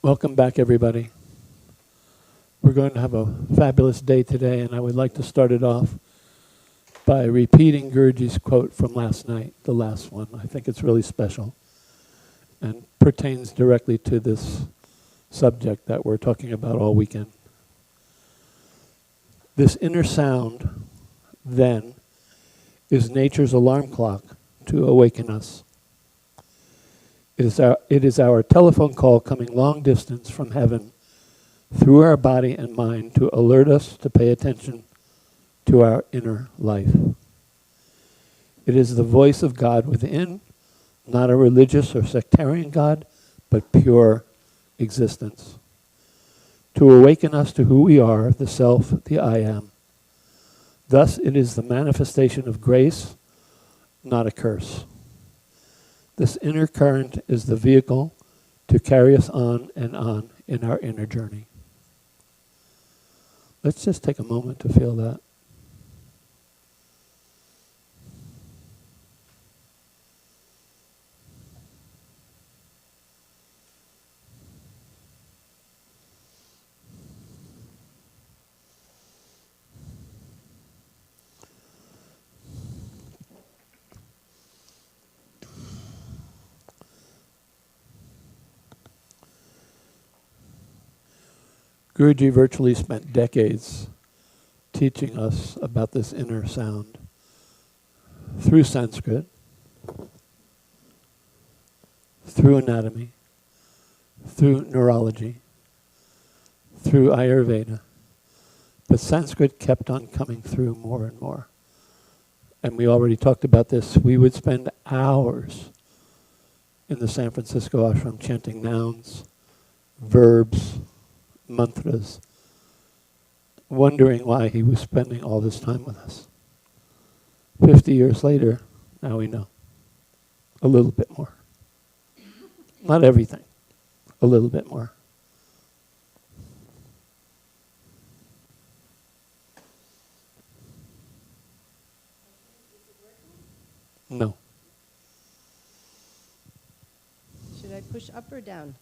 Welcome back, everybody. We're going to have a fabulous day today, and I would like to start it off by repeating Guruji's quote from last night, the last one. I think it's really special and pertains directly to this subject that we're talking about all weekend. This inner sound, then, is nature's alarm clock to awaken us. It is our telephone call coming long distance from heaven through our body and mind to alert us to pay attention to our inner life. It is the voice of God within, not a religious or sectarian God, but pure existence. To awaken us to who we are, the self, the I am. Thus it is the manifestation of grace, not a curse. This inner current is the vehicle to carry us on in our inner journey. Let's just take a moment to feel that. Guruji virtually spent decades teaching us about this inner sound through Sanskrit, through anatomy, through neurology, through Ayurveda. But Sanskrit kept on coming through more and more. And we already talked about this. We would spend hours in the San Francisco ashram chanting nouns, verbs, mantras, wondering why he was spending all this time with us. 50 years later, now we know. A little bit more. Not everything. A little bit more. No. Should I push up or down?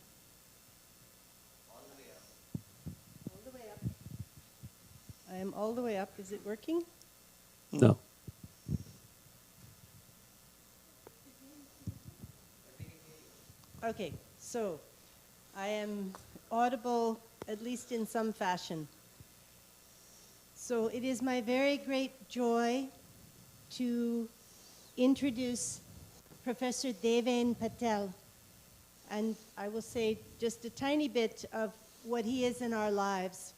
I am all the way up. Is it working? No. Okay, so I am audible, at least in some fashion. So it is my very great joy to introduce Professor Deven Patel. And I will say just a tiny bit of what he is in our lives.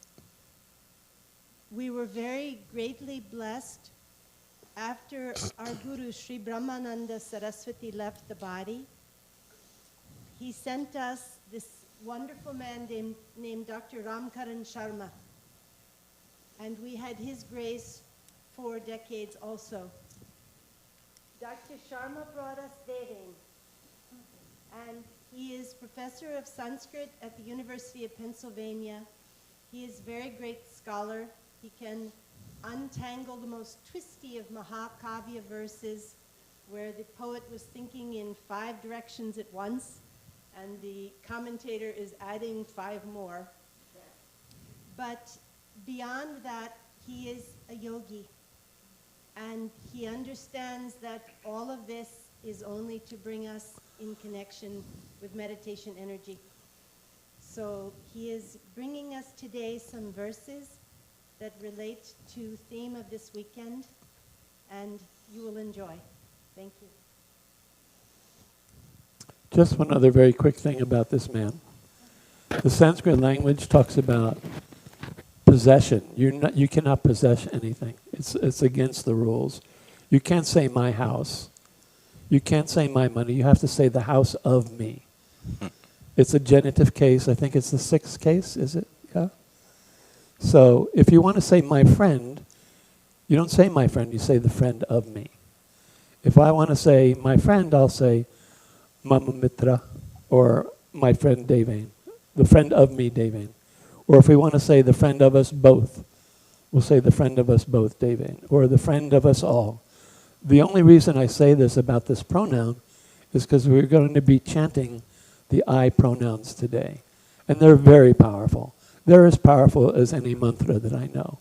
We were very greatly blessed after our Guru Sri Brahmananda Saraswati left the body. He sent us this wonderful man named Dr. Ramkaran Sharma. And we had his grace for decades also. Dr. Sharma brought us Deven. And he is professor of Sanskrit at the University of Pennsylvania. He is a very great scholar. He can untangle the most twisty of Mahakavya verses where the poet was thinking in 5 directions at once and the commentator is adding 5 more. But beyond that, he is a yogi. And he understands that all of this is only to bring us in connection with meditation energy. So he is bringing us today some verses that relate to theme of this weekend, and you will enjoy. Thank you. Just one other very quick thing about this man. The Sanskrit language talks about possession. You cannot possess anything. It's against the rules. You can't say my house. You can't say my money. You have to say the house of me. It's a genitive case. I think it's the 6th case, is it? Yeah? So if you want to say my friend, you don't say my friend, you say the friend of me. If I want to say my friend, I'll say Mama Mitra, or my friend Deven, the friend of me Deven. Or if we want to say the friend of us both, we'll say the friend of us both Deven, or the friend of us all. The only reason I say this about this pronoun is because we're going to be chanting the I pronouns today. And they're very powerful. They're as powerful as any mantra that I know.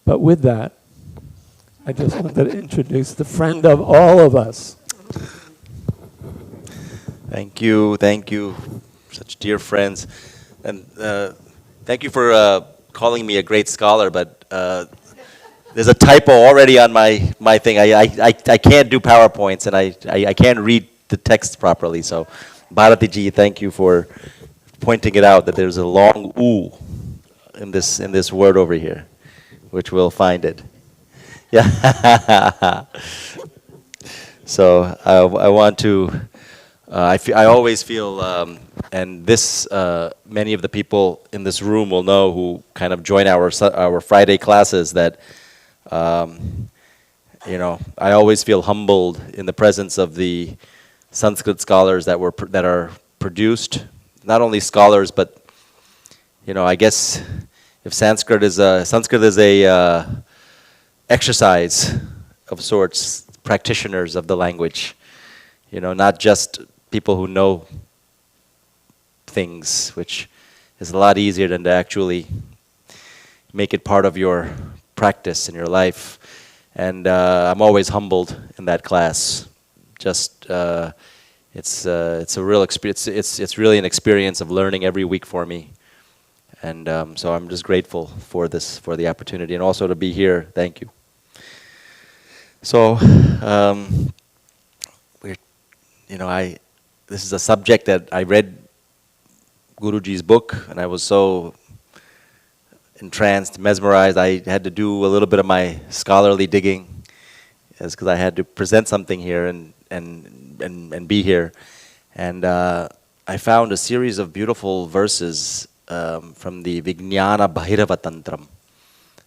But with that, I just wanted to introduce the friend of all of us. Thank you, such dear friends, and thank you for calling me a great scholar. But there's a typo already on my thing. I can't do PowerPoints, and I can't read the text properly. So, Bharati ji, thank you for pointing it out that there's a long oo in this word over here, which we'll find it. Yeah. So I want to. I always feel, and this many of the people in this room will know who kind of join our Friday classes that, I always feel humbled in the presence of the Sanskrit scholars that are produced. Not only scholars, but I guess if Sanskrit is a exercise of sorts, practitioners of the language. Not just people who know things, which is a lot easier than to actually make it part of your practice in your life. And I'm always humbled in that class. Just it's a real experience. It's really an experience of learning every week for me. And so I'm just grateful for the opportunity, and also to be here. Thank you. So. This is a subject that I read Guruji's book, and I was so entranced, mesmerized. I had to do a little bit of my scholarly digging, because I had to present something here and be here. And I found a series of beautiful verses from the Vijnana Bhairava Tantram.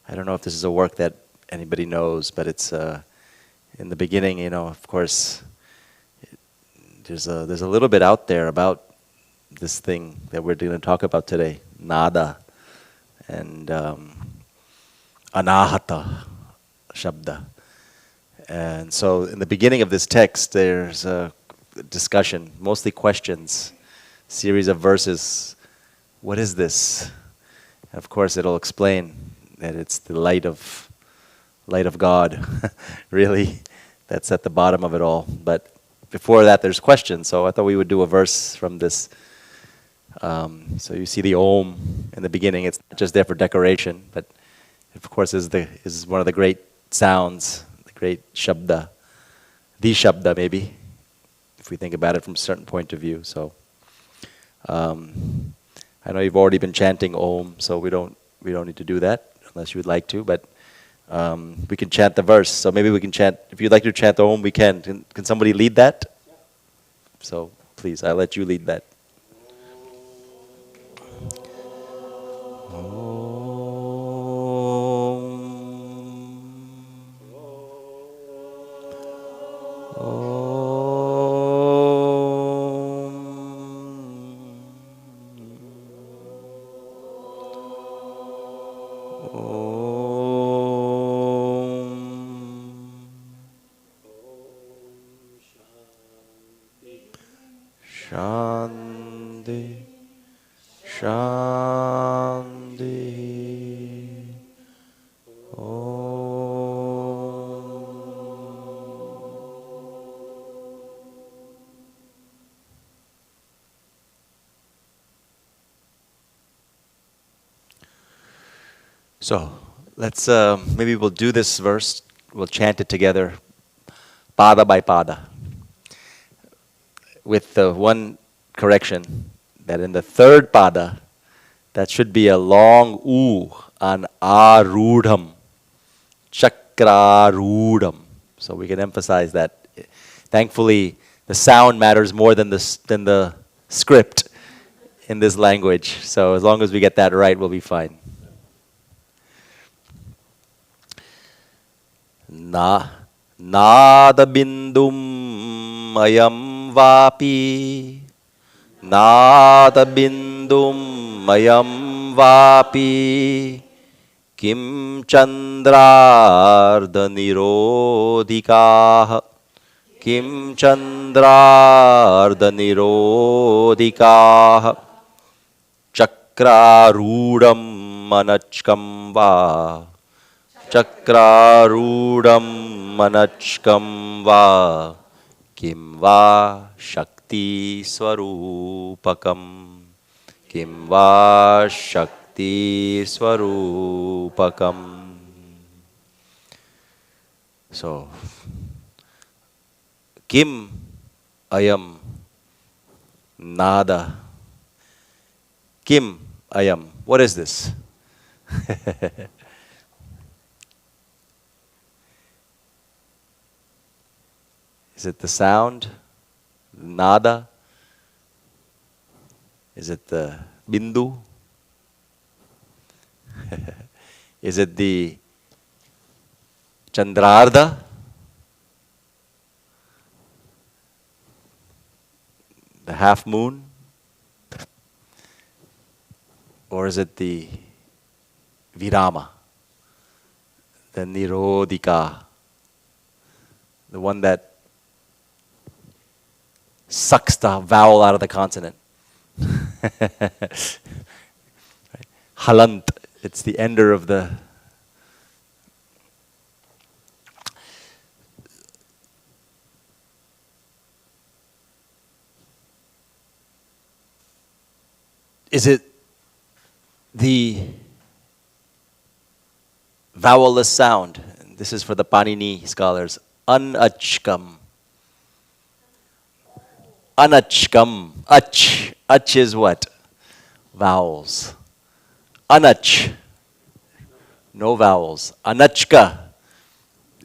I don't know if this is a work that anybody knows, but it's in the beginning, of course. There's a little bit out there about this thing that we're going to talk about today, nada, and anahata shabda. And so in the beginning of this text, there's a discussion, mostly questions, series of verses. What is this? And of course, it'll explain that it's the light of God, really. That's at the bottom of it all. But before that, there's questions, so I thought we would do a verse from this. So you see the Om in the beginning. It's not just there for decoration, but of course is one of the great sounds, the great Shabda, the Shabda maybe, if we think about it from a certain point of view. So I know you've already been chanting Om, so we don't need to do that unless you would like to, but we can chant the verse. So maybe we can chant, if you'd like to chant the Om, we can. Can somebody lead that? So please, I'll let you lead that. Shanti, Shanti, So let's maybe we'll do this verse. We'll chant it together, pada by pada, with the one correction that in the third pada, that should be a long oo on arudham, chakrarudham. So we can emphasize that. Thankfully, the sound matters more than the script in this language. So as long as we get that right, we'll be fine. Nada bindum ayam vapi, nada bindum ayam vapi, kim chandrarda nirodhikaah, kim chandrarda nirodhikaah, chakrarudam manachkam va. Chakrarudam manachkam va. Kim va shakti swarupakam. Kim va shakti swarupakam. So, Kim ayam nada. Kim ayam. What is this? Is it the sound? Nada? Is it the bindu? Is it the chandrarda? The half moon? Or is it the virama? The nirodhika? The one that sucks the vowel out of the consonant. Right. Halant, it's the ender of the. Is it the vowelless sound? This is for the Panini scholars. Anachkam. Anachkam. Ach. Ach is what? Vowels. Anach. No vowels. Anachka.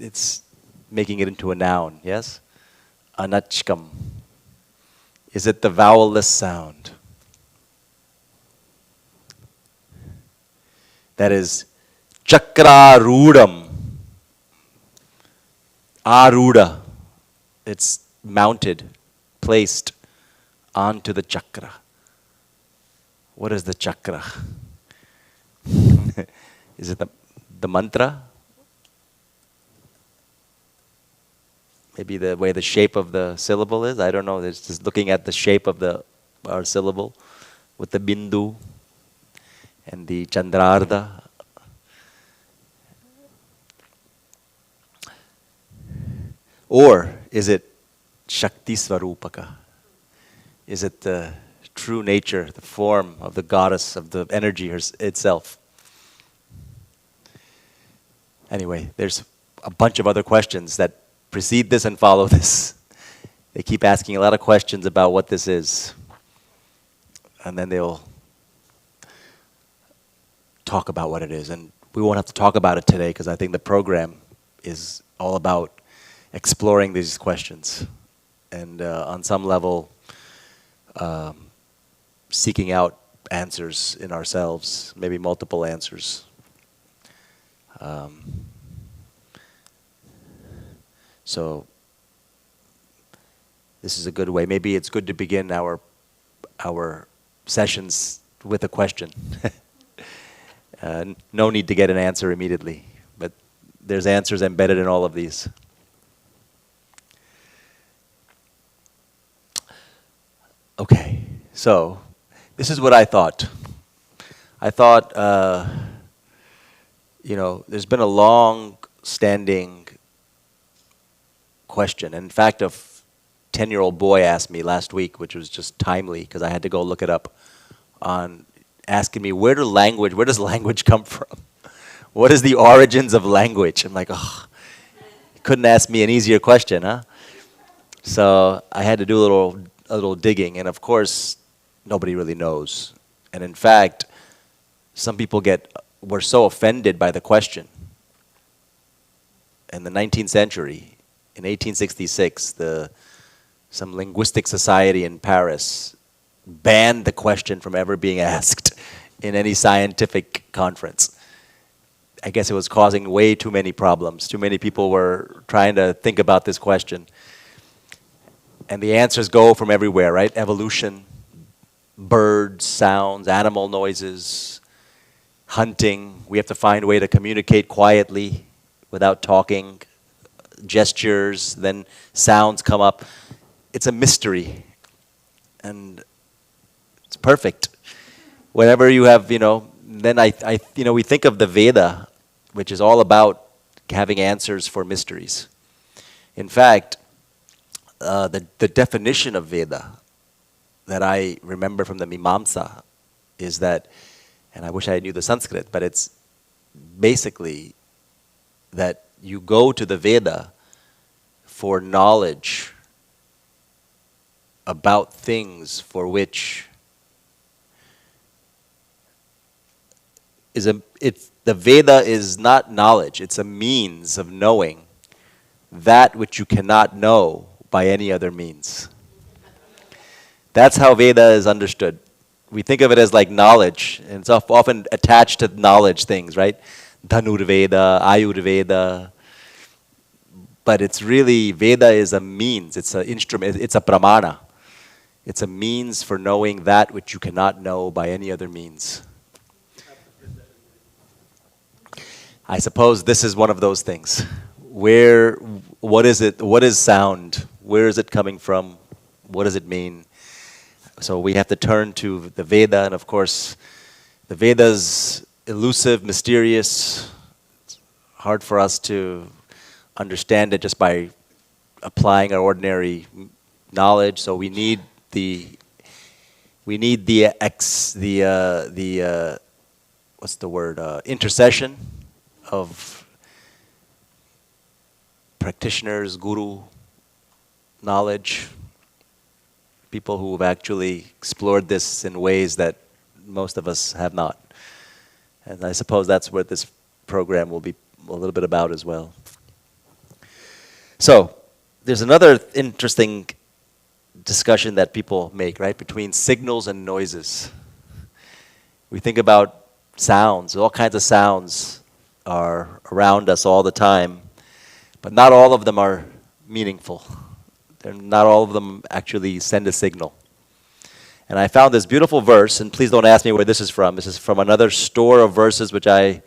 It's making it into a noun, yes? Anachkam. Is it the vowelless sound? That is chakrarudam. Aruda. It's mounted, placed onto the chakra. What is the chakra? Is it the mantra? Maybe the way the shape of the syllable is? I don't know. It's just looking at the shape of our syllable with the bindu and the chandrarda. Or is it Shakti Svarupaka? Is it the true nature, the form of the goddess, of the energy itself? Anyway, there's a bunch of other questions that precede this and follow this. They keep asking a lot of questions about what this is. And then they'll talk about what it is. And we won't have to talk about it today because I think the program is all about exploring these questions. And on some level, seeking out answers in ourselves, maybe multiple answers. So this is a good way. Maybe it's good to begin our sessions with a question. No need to get an answer immediately, but there's answers embedded in all of these. Okay, so this is what I thought. I thought, there's been a long-standing question. In fact, a 10-year-old boy asked me last week, which was just timely because I had to go look it up, on asking me, where does language come from? What is the origins of language? I'm like, oh, couldn't ask me an easier question, huh? So I had to do a little digging, and of course, nobody really knows. And in fact, some people were so offended by the question. In the 19th century, in 1866, some linguistic society in Paris banned the question from ever being asked in any scientific conference. I guess it was causing way too many problems. Too many people were trying to think about this question. And the answers go from everywhere, right? Evolution, birds, sounds, animal noises, hunting. We have to find a way to communicate quietly without talking. Gestures, then sounds come up. It's a mystery. And it's perfect. whenever you have, then we think of the Veda, which is all about having answers for mysteries. In fact, the definition of Veda that I remember from the Mimamsa is that, and I wish I knew the Sanskrit, but it's basically that you go to the Veda for knowledge about things for which the Veda is not knowledge, it's a means of knowing that which you cannot know by any other means. That's how Veda is understood. We think of it as like knowledge, and it's often attached to knowledge things, right? Dhanurveda, Ayurveda. But it's really, Veda is a means, it's an instrument, it's a pramana. It's a means for knowing that which you cannot know by any other means. I suppose this is one of those things. What is it? What is sound? Where is it coming from? What does it mean? So we have to turn to the Veda, and of course, the Veda's elusive, mysterious. It's hard for us to understand it just by applying our ordinary knowledge. So we need the intercession of practitioners, guru, knowledge, people who have actually explored this in ways that most of us have not. And I suppose that's what this program will be a little bit about as well. So, there's another interesting discussion that people make, right, between signals and noises. We think about sounds. All kinds of sounds are around us all the time, but not all of them are meaningful. Not all of them actually send a signal. And I found this beautiful verse, and please don't ask me where this is from. This is from another store of verses which I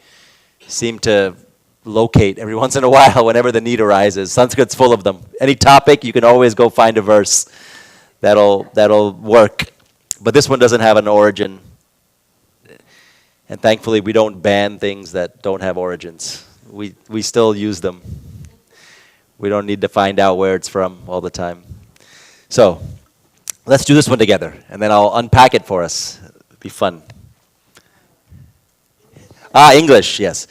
seem to locate every once in a while whenever the need arises. Sanskrit's full of them. Any topic, you can always go find a verse that'll work. But this one doesn't have an origin. And thankfully, we don't ban things that don't have origins. We still use them. We don't need to find out where it's from all the time. So, let's do this one together, and then I'll unpack it for us. It'll be fun. English, yes.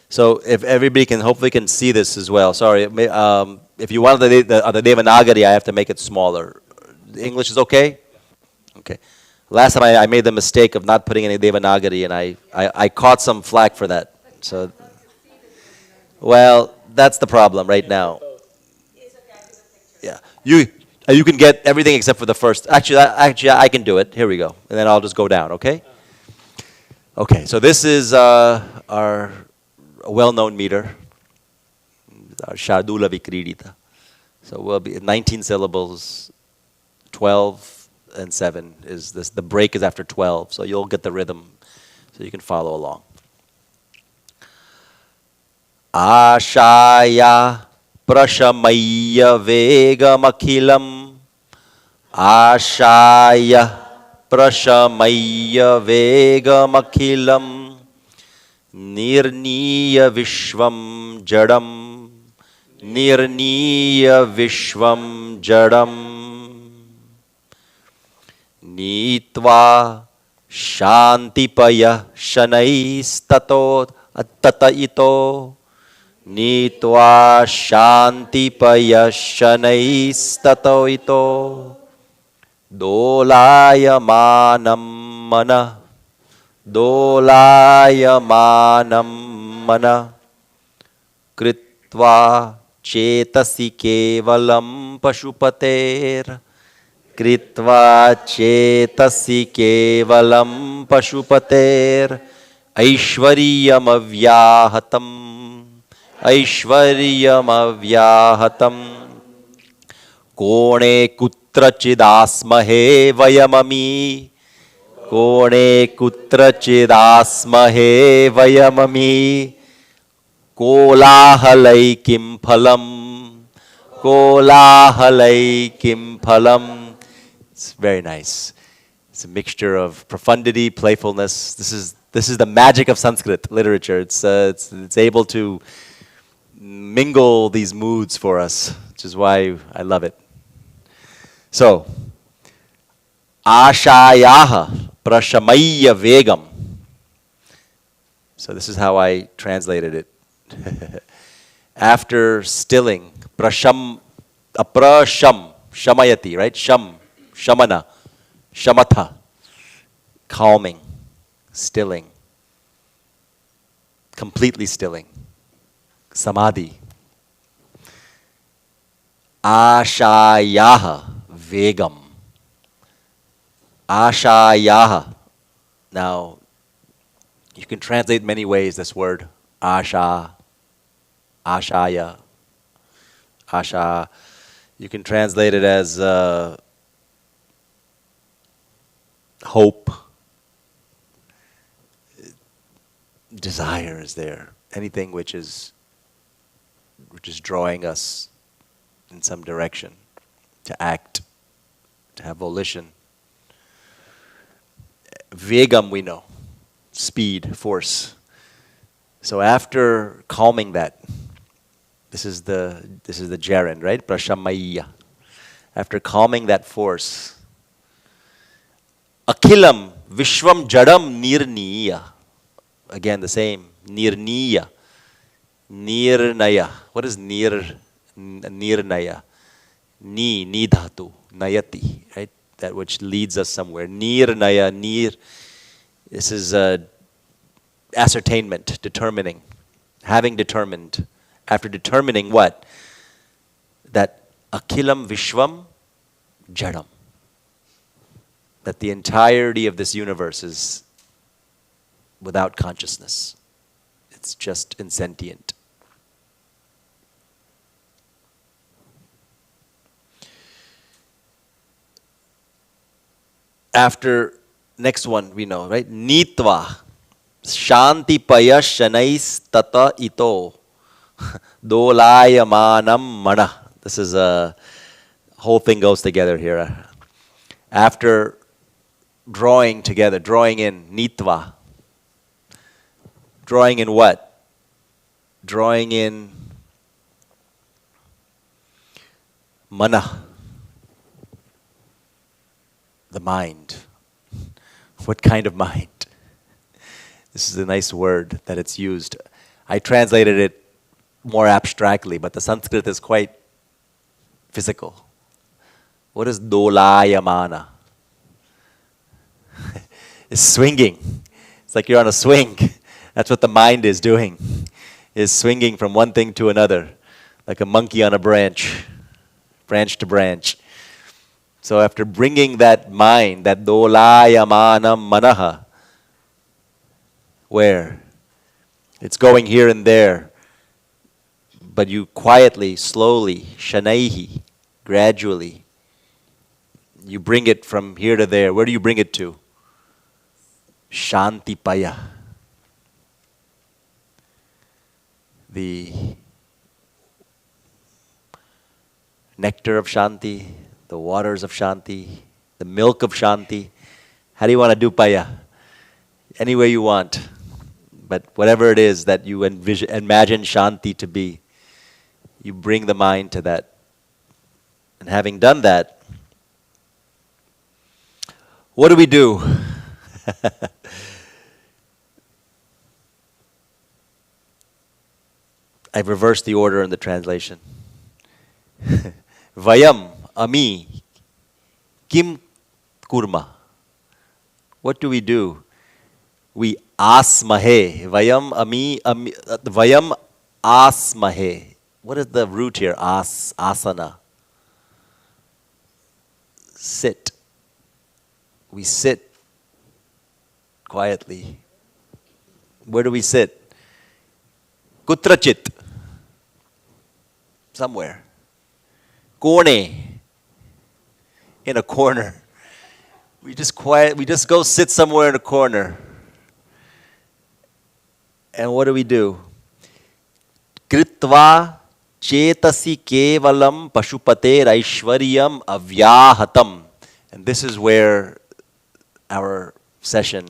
So if everybody hopefully can see this as well. Sorry, if you want the Devanagari, I have to make it smaller. The English is okay? Okay. Last time I made the mistake of not putting any Devanagari, and I caught some flack for that. So, well, that's the problem right now. Yeah, you can get everything except for the first. Actually, I can do it. Here we go, and then I'll just go down. Okay. Okay. So this is our well-known meter, our Shardula Vikridita. So we'll be 19 syllables, 12 and 7 is this. The break is after 12, so you'll get the rhythm, so you can follow along. Ashaya prashamaya vegamakhilam. Ashaya prashamaya vegamakhilam. Nirniya vishvam jadam. Nirniya vishvam jadam. Nitva shantipaya shanaistato attataito. Nitva shantipaya shanaistato ito. Dolayamanam mana. Dolayamanam mana. Kritva chetasi kevalam pashupater. Kritva chetasi kevalam pashupater. Aishvariyam avyahatam. Aishvariyam avyahatam. Kone kutrachidasmahe vayamami. Kone kutrachidasmahe vayamami. Kolahalai kim phalam. Kolahalai kim phalam. It's very nice. It's a mixture of profundity, playfulness. This is the magic of Sanskrit literature. It's able to mingle these moods for us, which is why I love it. So, Ashayaha prashamayya vegam. So this is how I translated it. After stilling, aprasham, shamayati, right? Shamana, shamatha, calming, stilling, completely stilling, samadhi. Ashayaha vegam. Ashayaha. Now, you can translate many ways this word. Asha, ashaya, asha. You can translate it as hope. Desire is there. Anything which is drawing us in some direction to act, to have volition. Vegam we know, speed, force. So after calming that, this is the gerund, right? Prashamayya. After calming that force, akhilam vishwam jadam nirniya. Again the same, nirniya. Nirnaya. What is nirnaya? Ni dhatu, nayati, right? That which leads us somewhere. Nirnaya, nir. This is ascertainment, determining. Having determined. After determining what? That akhilam vishwam jadam. That the entirety of this universe is without consciousness. It's just insentient. After, next one we know, right? Nitva, shanti paya shanais tata ito, dolayamanam mana. This is a whole thing goes together here. After drawing together, drawing in, nitva. Drawing in what? Drawing in mana. The mind. What kind of mind? This is a nice word that it's used. I translated it more abstractly, but the Sanskrit is quite physical. What is dolayamana? It's swinging. It's like you're on a swing. That's what the mind is doing. Is swinging from one thing to another, like a monkey on a branch to branch. So after bringing that mind, that dolayamanam manaha, where it's going here and there, but you quietly, slowly, shanaihi, gradually, you bring it from here to there. Where do you bring it to? Shantipaya. The nectar of Shanti, the waters of Shanti, the milk of Shanti. How do you want to do paya? Any way you want. But whatever it is that you imagine Shanti to be, you bring the mind to that. And having done that, what do we do? I've reversed the order in the translation. Vayam, ami, kim kurma. What do? We asmahe. Vayam, vayam asmahe. What is the root here? Asana. Sit. We sit quietly. Where do we sit? Kutrachit. Somewhere. Kone. In a corner. We just go sit somewhere in a corner. And what do? Kritva chetasi kevalam pashupate aishwaryam avyahatam. And this is where our session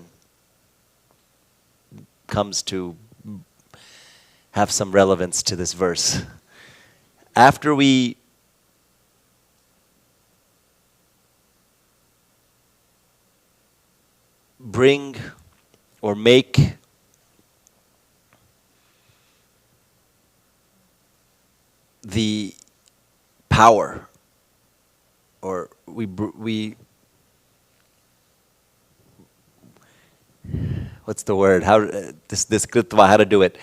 comes to have some relevance to this verse. After we bring or make the power, or we what's the word? How this kritva, how to do it?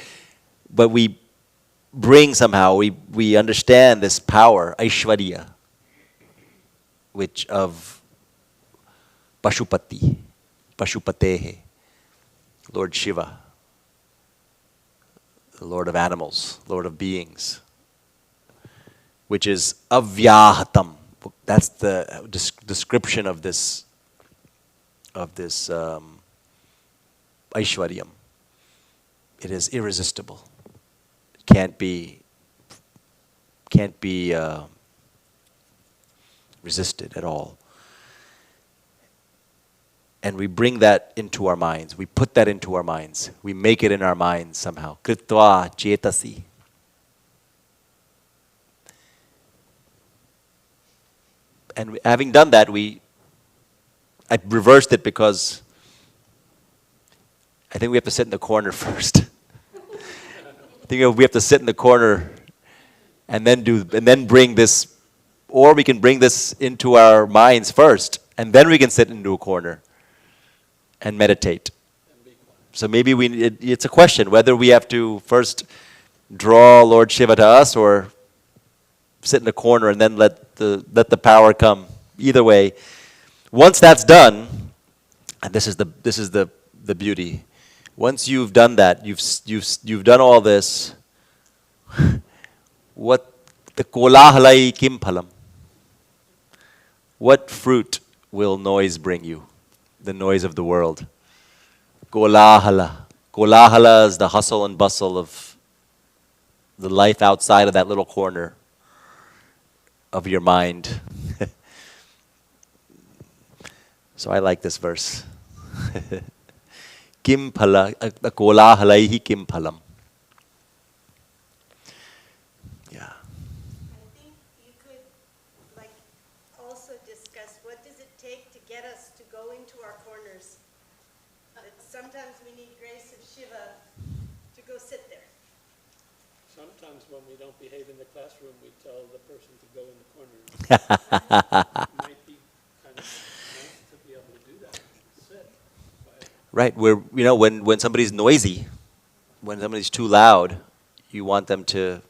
But we bring somehow, we understand this power, Aishwarya, which of Pashupati, Pashupatehe, Lord Shiva, the Lord of animals, Lord of beings, which is avyahatam. That's the description of this Aishwaryam. It is irresistible. It can't be resisted at all. And we bring that into our minds. We put that into our minds. We make it in our minds somehow. Kritva chetasi. And having done that, I reversed it because I think we have to sit in the corner first. I think we have to sit in the corner and then bring this, or we can bring this into our minds first, and then we can sit into a corner and meditate. So maybe it's a question whether we have to first draw Lord Shiva to us or sit in a corner and then let the power come. Either way, once that's done, and this is the beauty. Once you've done that, you've done all this. What the kolahalai kim phalam? What fruit will noise bring you? The noise of the world. Kolahala. Kolahala is the hustle and bustle of the life outside of that little corner of your mind. So I like this verse. Kim phala, kolahalaihi kim phalam. Yeah. I think you could also discuss what does it take to get us to go into our corners. Sometimes we need grace of Shiva to go sit there. Sometimes when we don't behave in the classroom, we tell the person to go in the corner. It might be kind of nice to be able to do that. Sit. Right, when somebody's noisy, when somebody's too loud, you want them to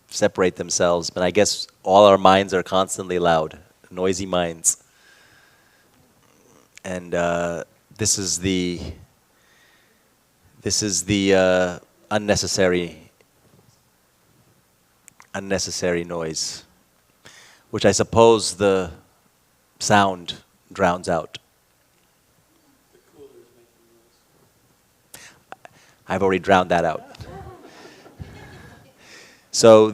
separate themselves. But I guess all our minds are constantly loud, noisy minds. And this is the unnecessary noise, which I suppose the sound drowns out. I've already drowned that out. So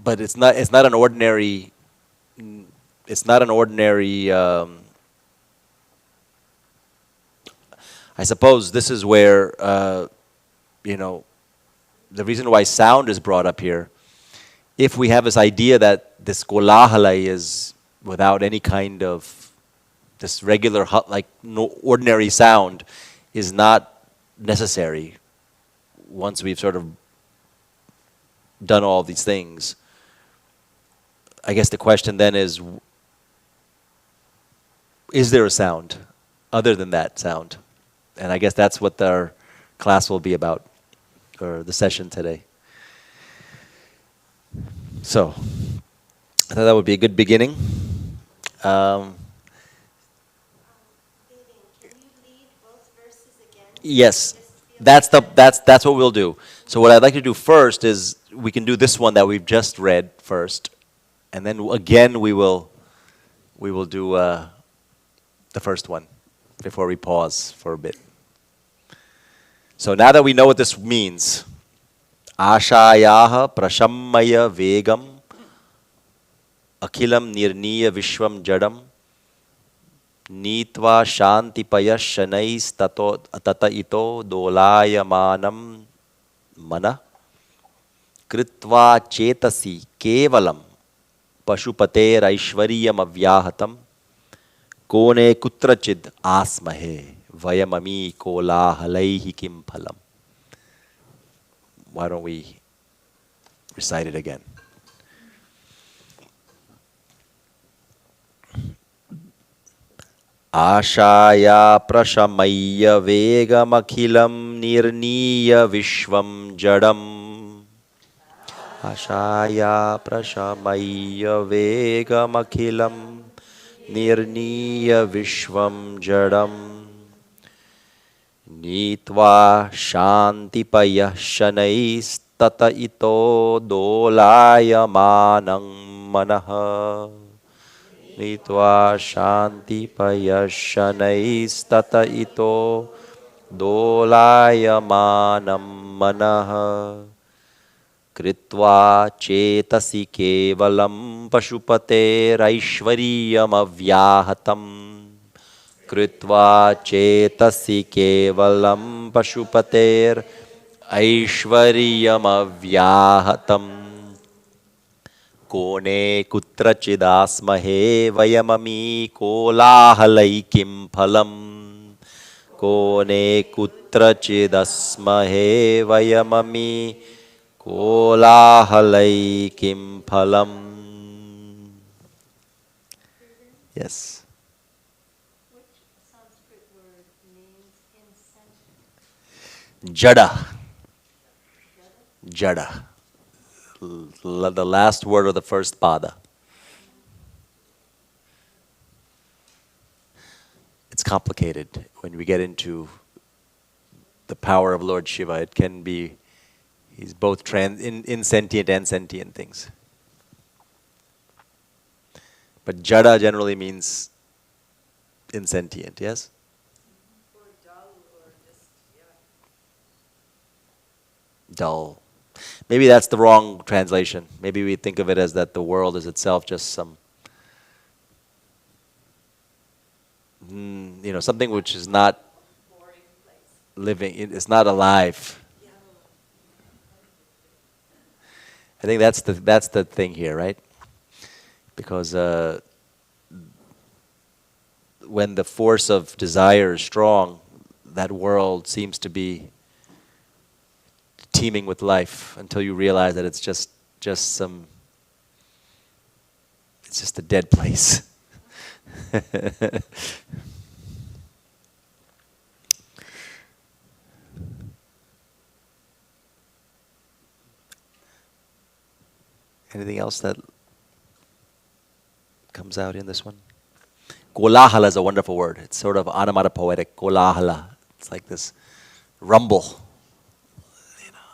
but it's not an ordinary. I suppose this is where the reason why sound is brought up here. If we have this idea that this kolahala is without any kind of this regular, no ordinary sound is not necessary once we've sort of done all these things. I guess the question then is there a sound other than that sound? And I guess that's what our class will be about, or the session today. So, I thought that would be a good beginning. Yes, that's what we'll do. So what I'd like to do first is we can do this one that we've just read first, and then again we will do the first one before we pause for a bit. So now that we know what this means, ashayaha prashammaya vegam akhilam nirniya vishwam jadam नीत्वा शांतिपय शनैस् तत इतो दोलायमानं मनः कृत्वा चेतसि केवलं पशुपतेरैश्वर्यमव्याहतं कोने कुत्रचिद् आस्महे वयममी कोलाहलैः किं फलम्. Why don't we recite it again? आशाया प्रशमय्य वेगमखिलं निर्नीय विश्वं जडम् आशाया प्रशमय्य वेगमखिलं निर्नीय विश्वं जडम् नीत्वा शान्तिपयः शनैस्तत इतो दोलायमानं मनः नीत्वा शान्तिपयः शनैस्तत इतो दोलायमानं मनः कृत्वा चेतसि केवलं पशुपतेरैश्वर्यमव्याहतं कृत्वा चेतसि केवलं पशुपतेरैश्वर्यमव्याहतम् कोने कुत्रचिदास्महे वयममी कोलाहलै किं फलम् कोने कुत्रचिदस्महे वयममी कोलाहलै किं फलम्. Yes. Which Sanskrit word means insentient? Jada. Jada. The last word of the first pada. It's complicated when we get into the power of Lord Shiva. It can be, he's both insentient and sentient things. But jada generally means insentient, yes? Or dull, or just, yeah. Dull. Maybe that's the wrong translation. Maybe we think of it as that the world is itself just some, something which is not Boring place. living, it's not alive. Yeah. I think that's the thing here, right? Because when the force of desire is strong, that world seems to be teeming with life until you realize that it's just some, it's just a dead place. Anything else that comes out in this one? Kolahala is a wonderful word. It's sort of onomatopoetic. Kolahala. It's like this rumble.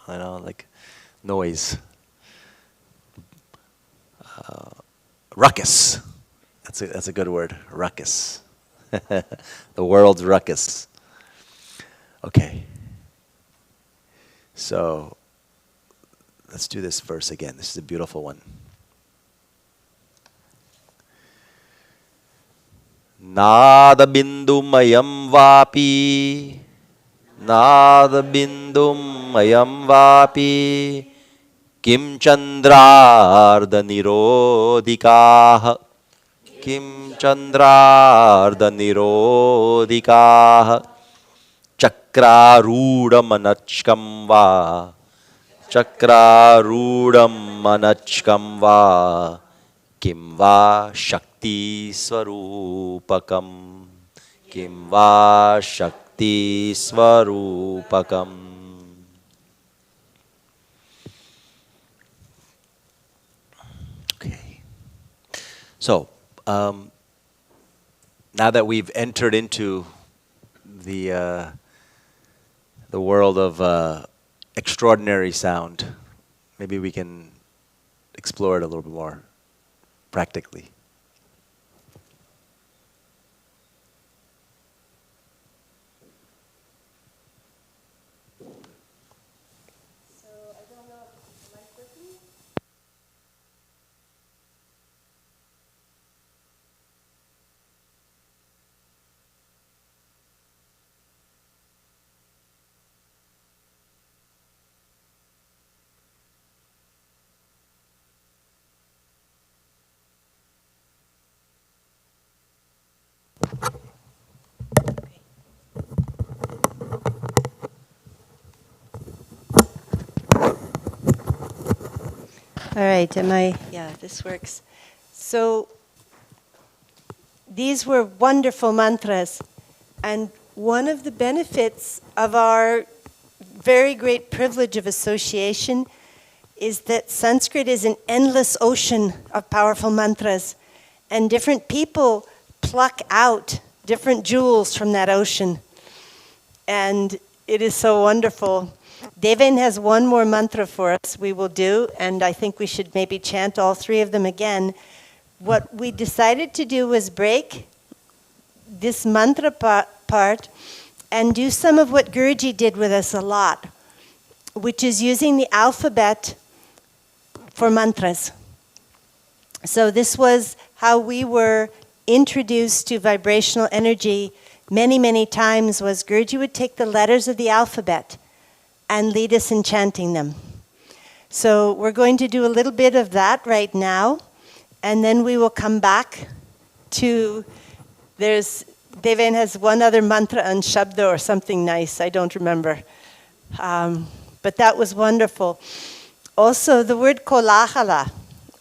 Like noise. Ruckus. That's a good word. Ruckus. The world's ruckus. Okay. So let's do this verse again. This is a beautiful one. Nadabindumayam vapi Nadabindumayam vapi Kim chandrarda nirodhikaah Kim chandrarda nirodhikaah Chakrarudam anachkam va Chakrarudam anachkam va Kim va shakti swarupakam Kim va shakti swarupakam. Okay. So, now that we've entered into the world of extraordinary sound, maybe we can explore it a little bit more practically. So I don't know, am I working? All right, yeah, this works. So these were wonderful mantras, and one of the benefits of our very great privilege of association is that Sanskrit is an endless ocean of powerful mantras, and different people pluck out different jewels from that ocean. And it is so wonderful. Deven has one more mantra for us we will do, and I think we should maybe chant all three of them again. What we decided to do was break this mantra part and do some of what Guruji did with us a lot, which is using the alphabet for mantras. So this was how we were introduced to vibrational energy many, many times, was Guruji would take the letters of the alphabet and lead us in chanting them. So we're going to do a little bit of that right now, and then we will come back to, Deven has one other mantra on Shabda or something nice, I don't remember. But that was wonderful. Also, the word kolahala,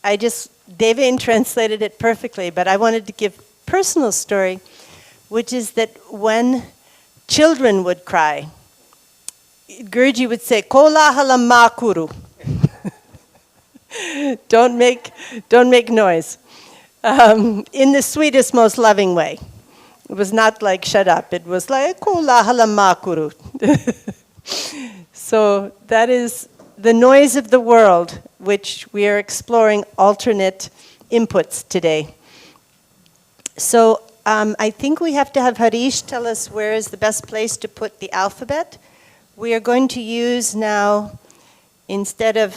Deven translated it perfectly, but I wanted to give personal story, which is that when children would cry, Guruji would say, kolahala makuru. Don't make noise. In the sweetest, most loving way. It was not like shut up. It was like kolahala makuru. So that is the noise of the world, which we are exploring alternate inputs today. So I think we have to have Harish tell us where is the best place to put the alphabet. We are going to use now, instead of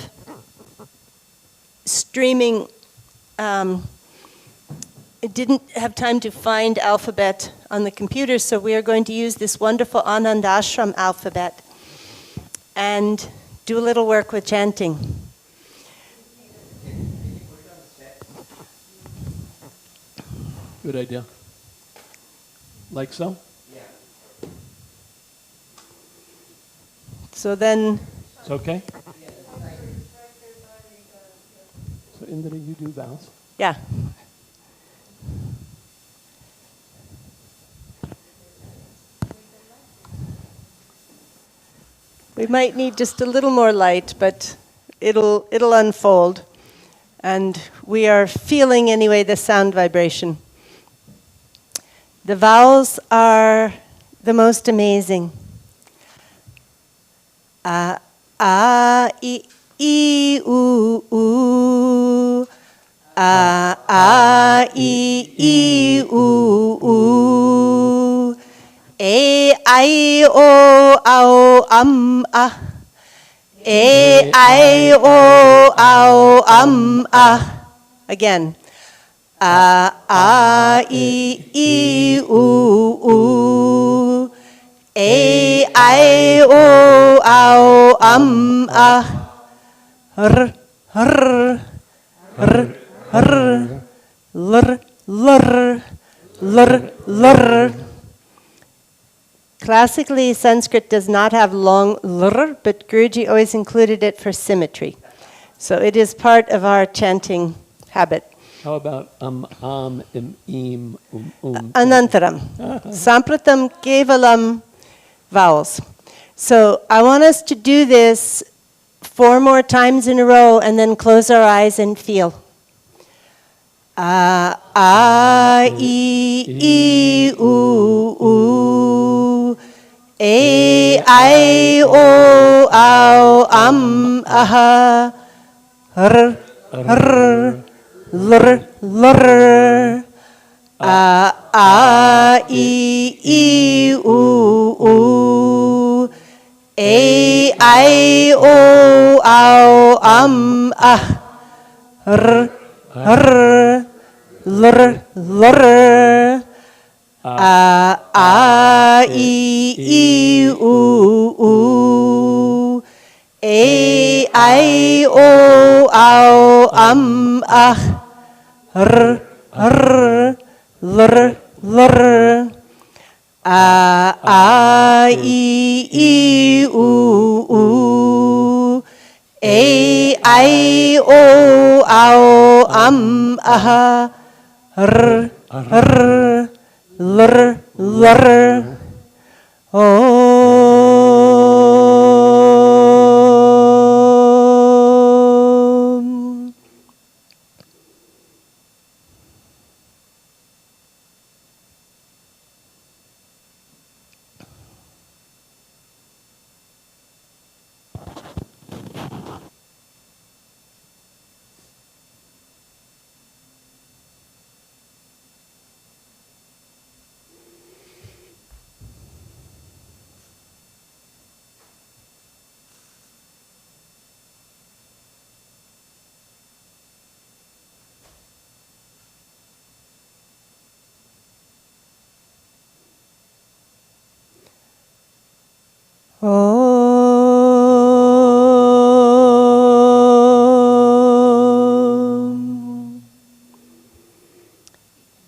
streaming, I didn't have time to find alphabet on the computer, so we are going to use this wonderful Anand Ashram alphabet and do a little work with chanting. Good idea. Like so? So then, It's okay? So Indra, you do vowels. yeah. We might need just a little more light, but it'll unfold. And we are feeling, anyway, the sound vibration. The vowels are the most amazing. A, I, U, U. A, I, U, U. A, I, O, Au, A. A, I, O, Au, A. Again. A, I, U, U. A, I, O, Au, A. R, R, R, R. Lr, lr, lr, lr. Classically, Sanskrit does not have long lr, but Guruji always included it for symmetry. So it is part of our chanting habit. How about im, Anantaram. Sampratam kevalam vowels. So I want us to do this 4 more times in a row and then close our eyes and feel. A, I, U, U. A, I, O, Au, A. R, R. Lr, lr. A, I, U, U. A, I, O, Au, A. R, R. Lr, lr. A, I, U, U. A, I, O, Au, A. R, R. Lr, lr. A, I, U, U. A, I, O, Ao, Aha, R, R, Lr, Lr, Om. Om.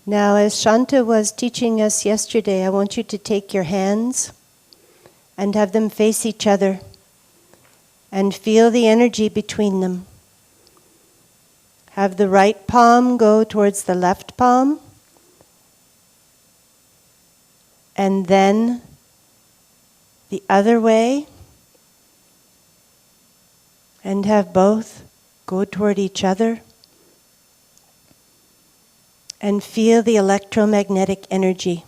Now, as Shanta was teaching us yesterday, I want you to take your hands and have them face each other and feel the energy between them. Have the right palm go towards the left palm, and then the other way, and have both go toward each other, and feel the electromagnetic energy.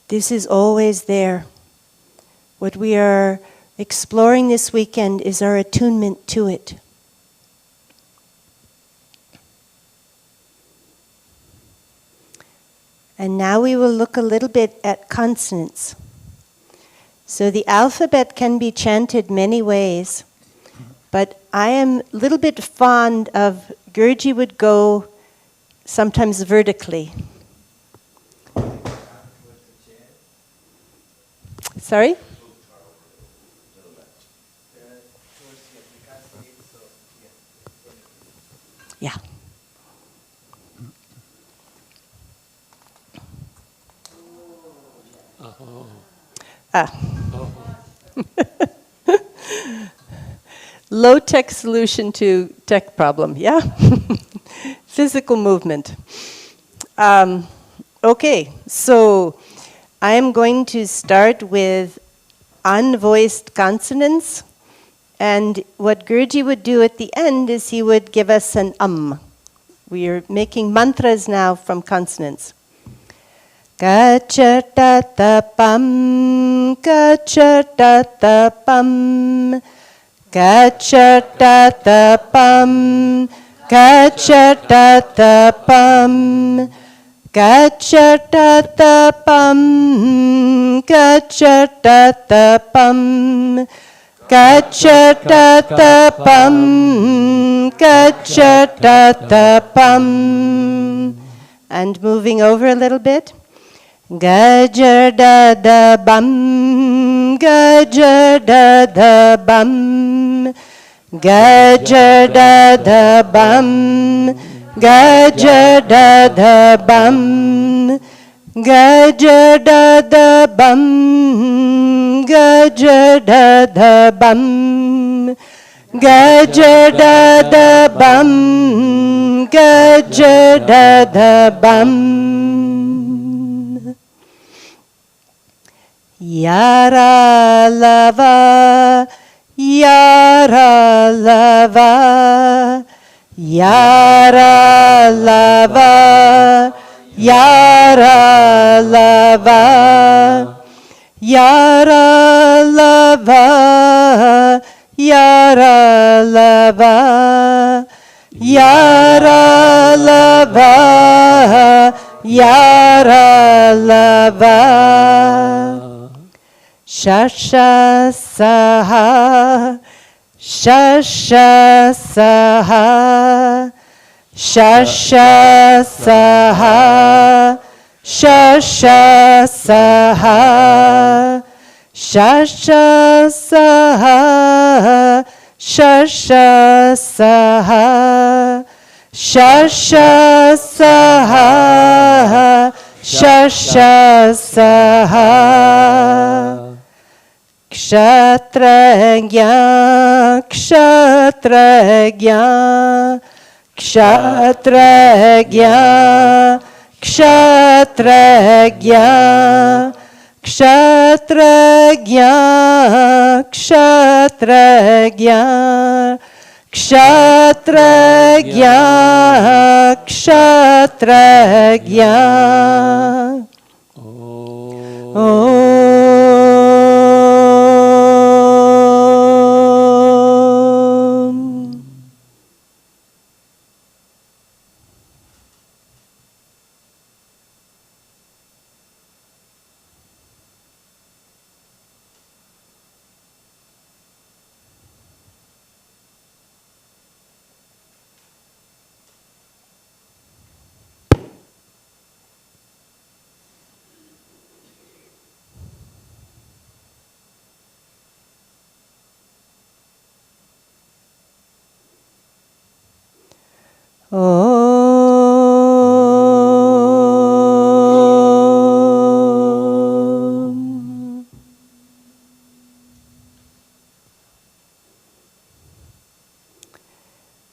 This is always there. What we are exploring this weekend is our attunement to it. And now we will look a little bit at consonants. So the alphabet can be chanted many ways, but I am a little bit fond of, Gurji would go sometimes vertically. Sorry? Yeah. Low-tech solution to tech problem, yeah? Physical movement. Okay, so I am going to start with unvoiced consonants, and what Guruji would do at the end is he would give us an We are making mantras now from consonants. Gachatatapam, gachatatapam, gachatatapam, gachatatapam, gachatatapam, gachatatapam, gachatatapam, gachatatapam. And moving over a little bit. Gajadadabam, gajadadabam, gajadadabam, gajadadabam, gajadadabam, gajadadabam, gajadadabam, gajadadabam. Yara lava, yara lava, yara lava, yara lava, yara lava, yara lava, yara lava, yara lava. Shasha saha, shasha saha, shasha saha, shasha saha, shasha saha, shasha saha, shasha saha, shasha saha. Ksha kshatragya, kshatragya, kshatragya, kshatragya, kshatragya, kshatragya, kshatragya, kshatragya. Om. Om.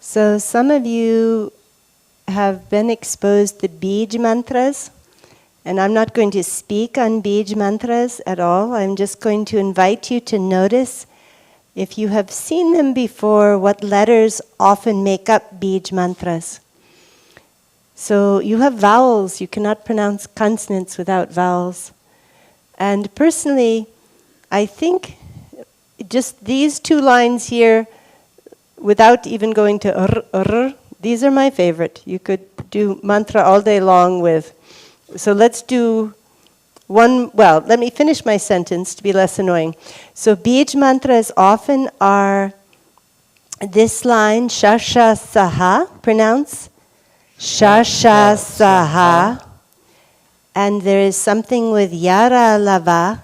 So some of you have been exposed to Bij mantras, and I'm not going to speak on Bij mantras at all. I'm just going to invite you to notice, if you have seen them before, what letters often make up Bij mantras. So you have vowels. You cannot pronounce consonants without vowels. And personally, I think just these two lines here, without even going to these are my favorite. You could do mantra all day long with. So let's do one, well, let me finish my sentence to be less annoying. So Bij mantras often are this line, Shasha Saha, pronounce Shasha Saha. And there is something with Yara Lava.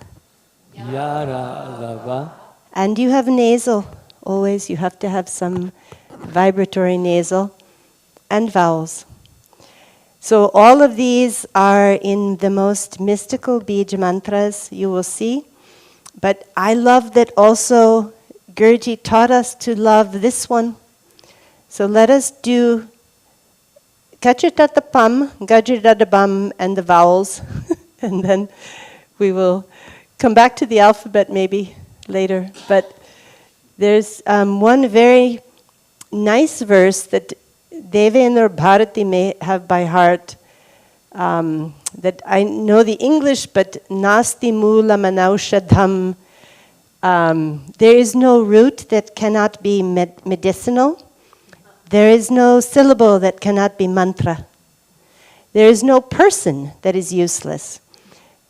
Yara lava. And you have nasal. Always you have to have some vibratory nasal and vowels. So all of these are in the most mystical Bij mantras you will see. But I love that also Gurji taught us to love this one. So let us do Kachitatapam, Gajridadabam, and the vowels. And then we will come back to the alphabet maybe later. But there's one very nice verse that Devendra Bharati may have by heart, that I know the English, but Nasti Mula Manaushadham. There is no root that cannot be medicinal. There is no syllable that cannot be mantra. There is no person that is useless.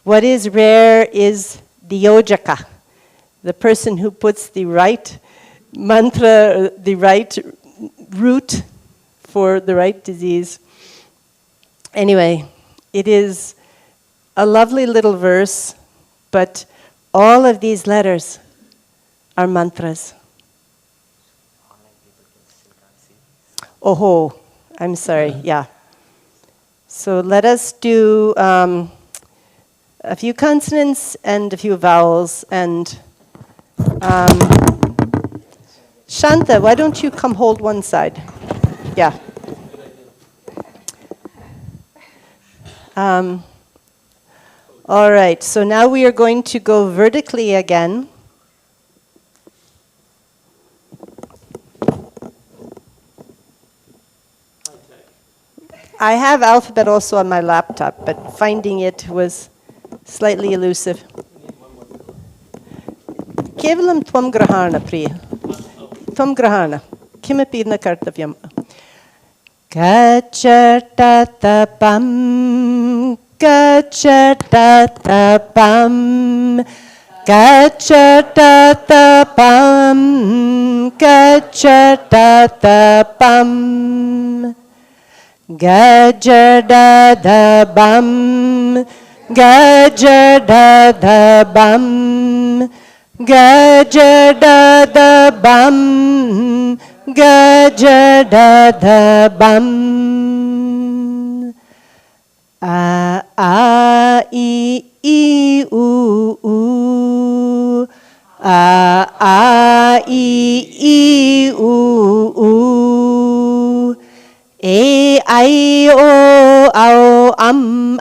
What is rare is the yojaka, the person who puts the right mantra, the right root for the right disease. Anyway, it is a lovely little verse, but all of these letters are mantras. Oh, I'm sorry, yeah. So let us do a few consonants and a few vowels. And Shanta, why don't you come hold one side? Yeah. All right, so now we are going to go vertically again. I have alphabet also on my laptop, but finding it was slightly elusive. Kevalam tvam grahana, priya. Tvam grahana. Kimapi na kartavyam. Kachatatapam, kachatatapam, kachatatapam, kachatatapam. Gajadadabam, gajadadabam, gajadadabam, gajadadabam. A, I, u, u. A, I, U. A, I, O, Au,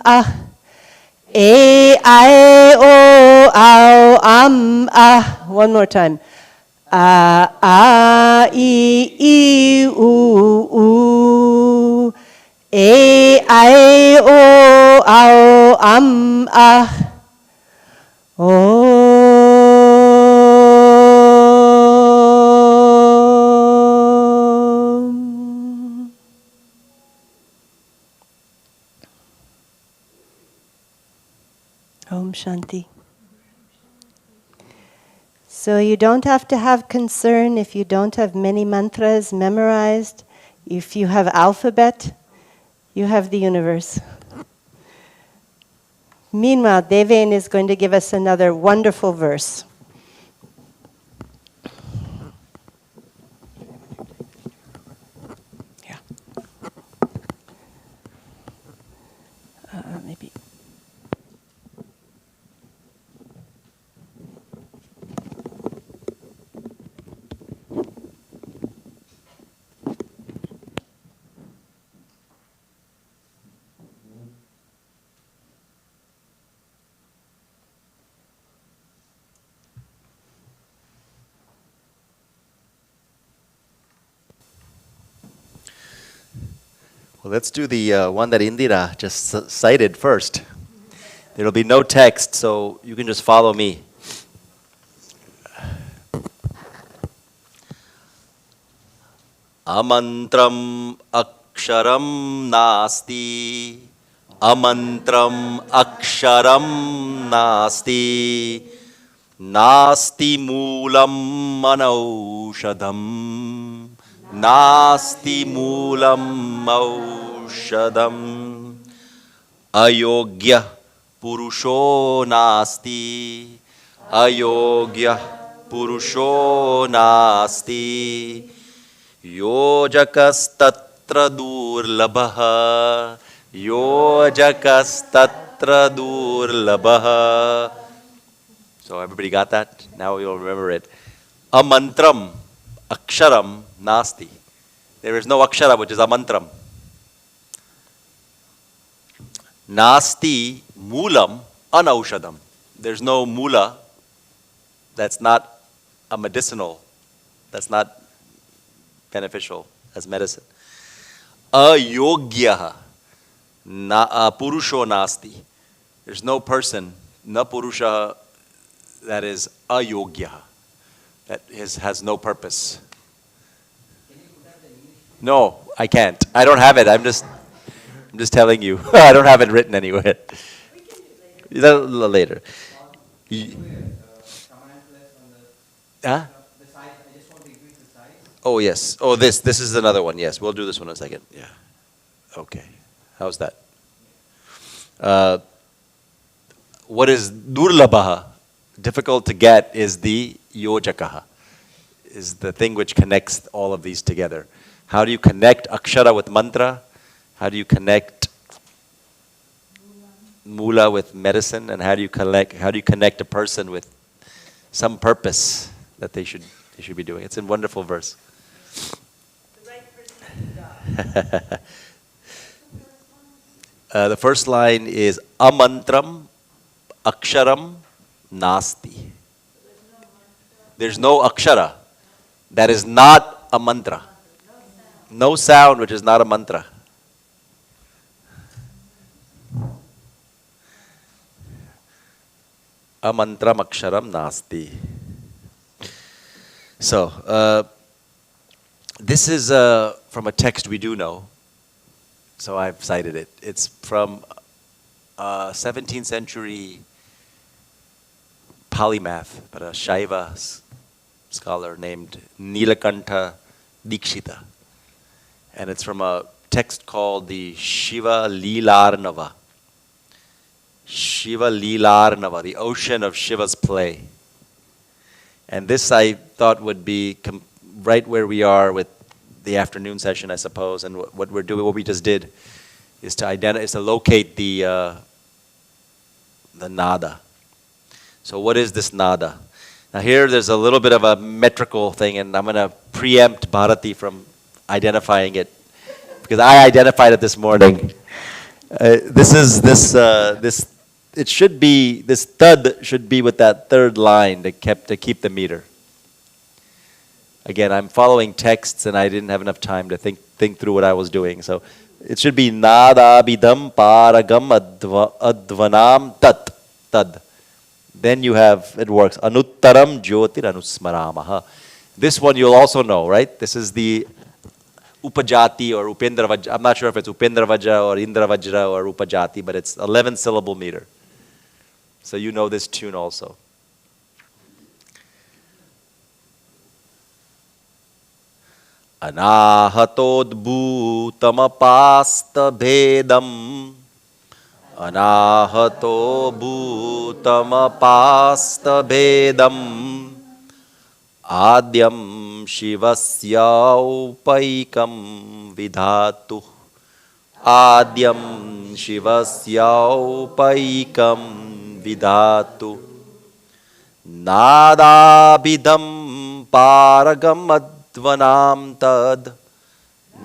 Ah. A, I, O, Au, Ah. One more time. A, I, U. A, I, O, Au, Ah. Om. Om Shanti. So you don't have to have concern if you don't have many mantras memorized. If you have alphabet, you have the universe. Meanwhile, Devain is going to give us another wonderful verse. Yeah. Maybe. Well, let's do the one that Indira just cited first. There'll be no text, so you can just follow me. Amantram aksharam nasti. Amantram aksharam nasti. Nasti moolam manaushadam. Nasti moolam aushadam. Ayogya purusho nasti. Ayogya purusho nasti. Yojakastatra durlabha. Yojakastatra durlabha. So everybody got that? Now you'll remember it. Amantram, aksharam, nasti. There is no akshara, which is amantram. Nasti, moolam, anaushadam. There's no mula. That's not a medicinal. That's not beneficial as medicine. Ayogyaha, purusho nasti. There's no person, na purusha, that is ayogya, that has no purpose. No, I can't. I don't have it. I'm just telling you. I don't have it written anywhere. We can do it later. Huh? Oh yes. Oh, this is another one. Yes, we'll do this one in a second. Yeah. Okay. How's that? What is durlabha? Difficult to get is the yojakaha, is the thing which connects all of these together. How do you connect akshara with mantra? How do you connect mula with medicine? And how do you connect a person with some purpose that they should be doing? It's a wonderful verse. The right person for the job. The first line is amantram aksharam nasti. There's no akshara. That is not a mantra. No sound which is not a mantra. Amantram aksharam nasti. So, this is from a text we do know. So I've cited it. It's from a 17th century polymath, but a Shaiva scholar named Nilakantha Dikshita. And it's from a text called the Shiva Leelarnava. Shiva Leelarnava, the ocean of Shiva's play. And this I thought would be right where we are with the afternoon session, I suppose, and what we're doing, what we just did, is to locate the nada. So what is this nada? Now here there's a little bit of a metrical thing, and I'm going to preempt Bharati from identifying it, because I identified it this morning. It should be, this tad should be with that third line to keep the meter. Again, I'm following texts and I didn't have enough time to think through what I was doing. So it should be nadabidam paragam advanam tat tad. Then you have, it works, anuttaram jyotir anusmaramaha. This one you'll also know, right? This is the Upajati or Upendra Vajra. I'm not sure if it's Upendra Vajra or Indra Vajra or Upajati, but it's 11 syllable meter. So you know this tune also. Anahatodbhutamapasta bhedam. Anahatobhutamapasta bhedam. Adyam shivasyaupαϊκam vidhatu. Adyam shivasyaupαϊκam vidhatu. Nadabidam paragam advanam tad.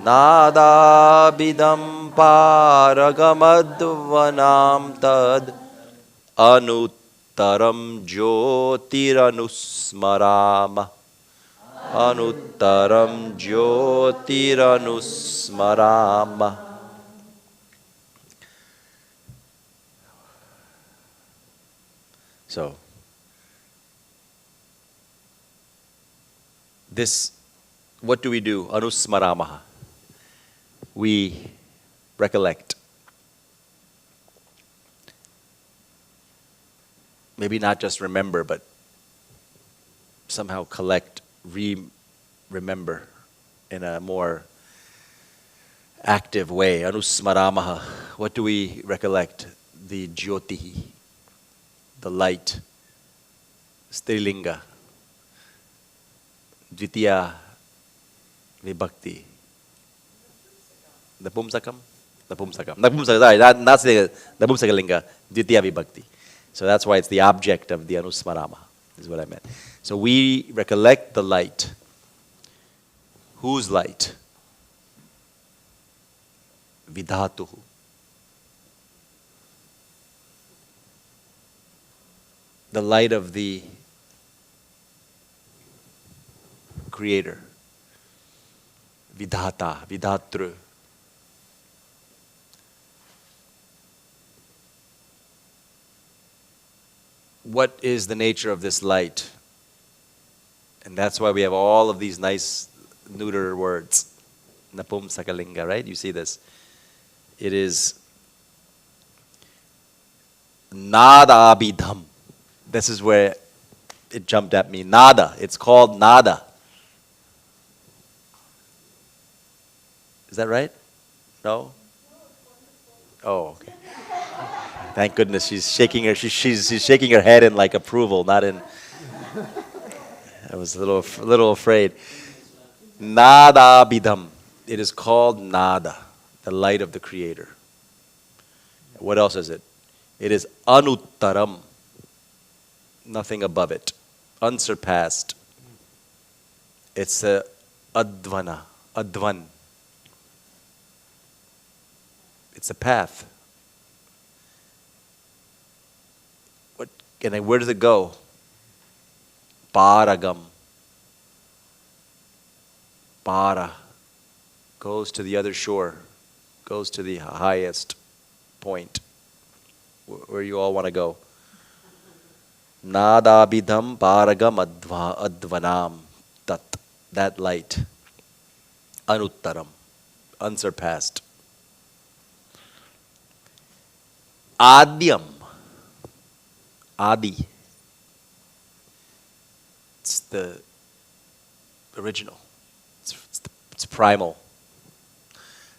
Nadabidam paragam advanam tad. Anuttaram jyotiranusmarama. Anuttaram jyotiranusmarama. So, this, what do we do? Anusmaramaha. We recollect. Maybe not just remember, but somehow collect, remember in a more active way. Anusmaramaha. What do we recollect? The jyotihi, the light, strilinga, dvitiya vibhakti, napumsakam, sorry, not napumsakalinga, dvitiya vibhakti. So that's why it's the object of the anusmarama, is what I meant. So we recollect the light. Whose light? Vidhatuhu. The light of the Creator. Vidhata, Vidhatru. What is the nature of this light? And that's why we have all of these nice neuter words. Napumsakalinga, right? You see this. It is nadabidham. This is where it jumped at me. Nada. It's called nada. Is that right? No? Oh, okay. Thank goodness she's shaking her. She's shaking her head in like approval, not in. I was a little afraid. Nada bidam. It is called nada, the light of the Creator. What else is it? It is anuttaram. Nothing above it, unsurpassed. It's a advan. It's a path. And where does it go? Paragam. Para. Goes to the other shore. Goes to the highest point. Where you all want to go. Nadabidham paragam advanam tat. That light. Anuttaram. Unsurpassed. Adyam. Adi. It's the original. It's primal.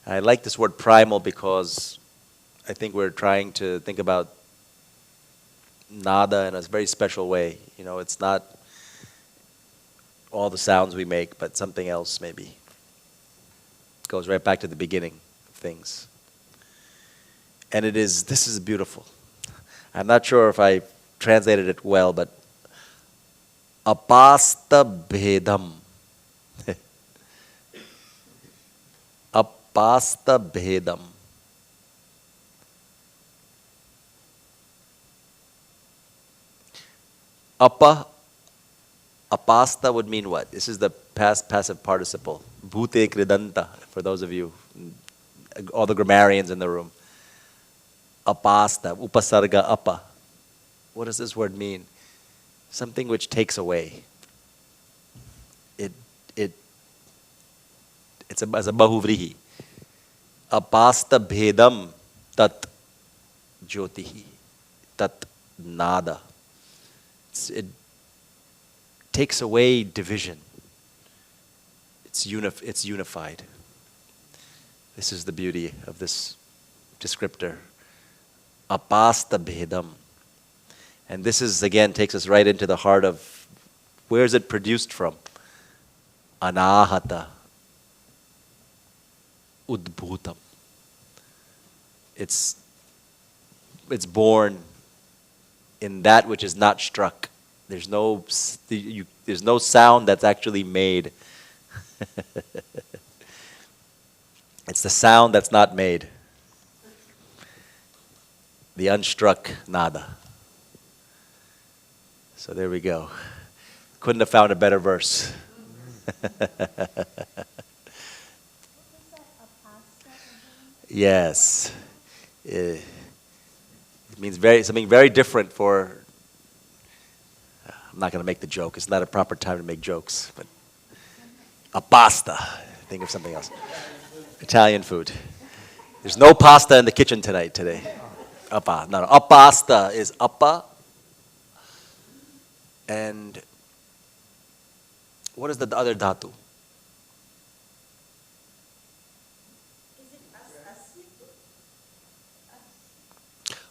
And I like this word primal because I think we're trying to think about nada in a very special way. You know, it's not all the sounds we make, but something else maybe. It goes right back to the beginning of things. And this is beautiful. I'm not sure if I translated it well, but apasta bhedam. Apasta bhedam. Apasta would mean what? This is the past passive participle. Bhute kridanta, for those of you, all the grammarians in the room. Apasta, upasarga apa. What does this word mean? Something which takes away. It's as a bahuvrihi. Apasta bhedam tat jyotihi. Tat nada. It takes away division. It's unified. This is the beauty of this descriptor. Apasta bhedam. And this is, again, takes us right into the heart of, where is it produced from? Anahata. Udbhutam. It's born in that which is not struck. There's no sound that's actually made. It's the sound that's not made. The unstruck nada. So there we go. Couldn't have found a better verse. Yes. It means something very different for, I'm not going to make the joke. It's not a proper time to make jokes. But a pasta. Think of something else. Italian food. There's no pasta in the kitchen today. Appa. No. A pasta is appa. And what is the other dhatu?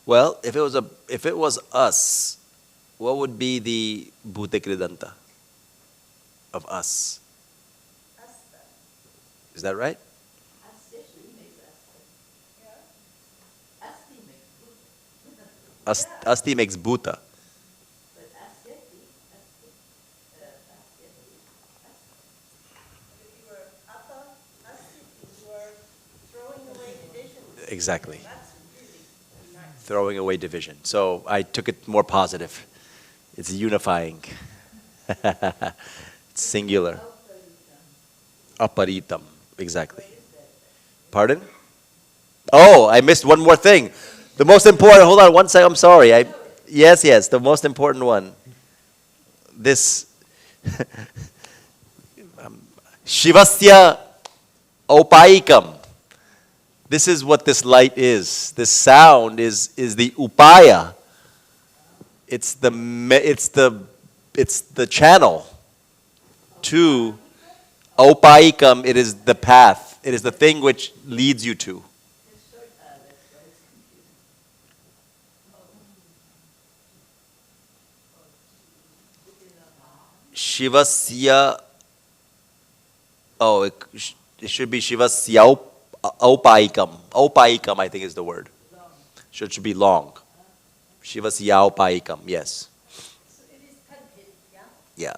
Well, if it was us, what would be the bhute kridanta of us? Is that right? Asti makes bhuta. Exactly. Throwing away division. So I took it more positive. It's unifying. It's singular. Aparitam. Exactly. Pardon? Oh, I missed one more thing. The most important, hold on one second, I'm sorry. Yes, the most important one. This Shivasya Opaikam. This is what this light is. This sound is the upaya. It's the channel to opaikam. It is the path. It is the thing which leads you to. Shivasya. Oh, it should be Shivasya Opaikam. Opaikam, I think, is the word. Should be long. Shivasya Opaikam, yes. So it is content, yeah? Yeah.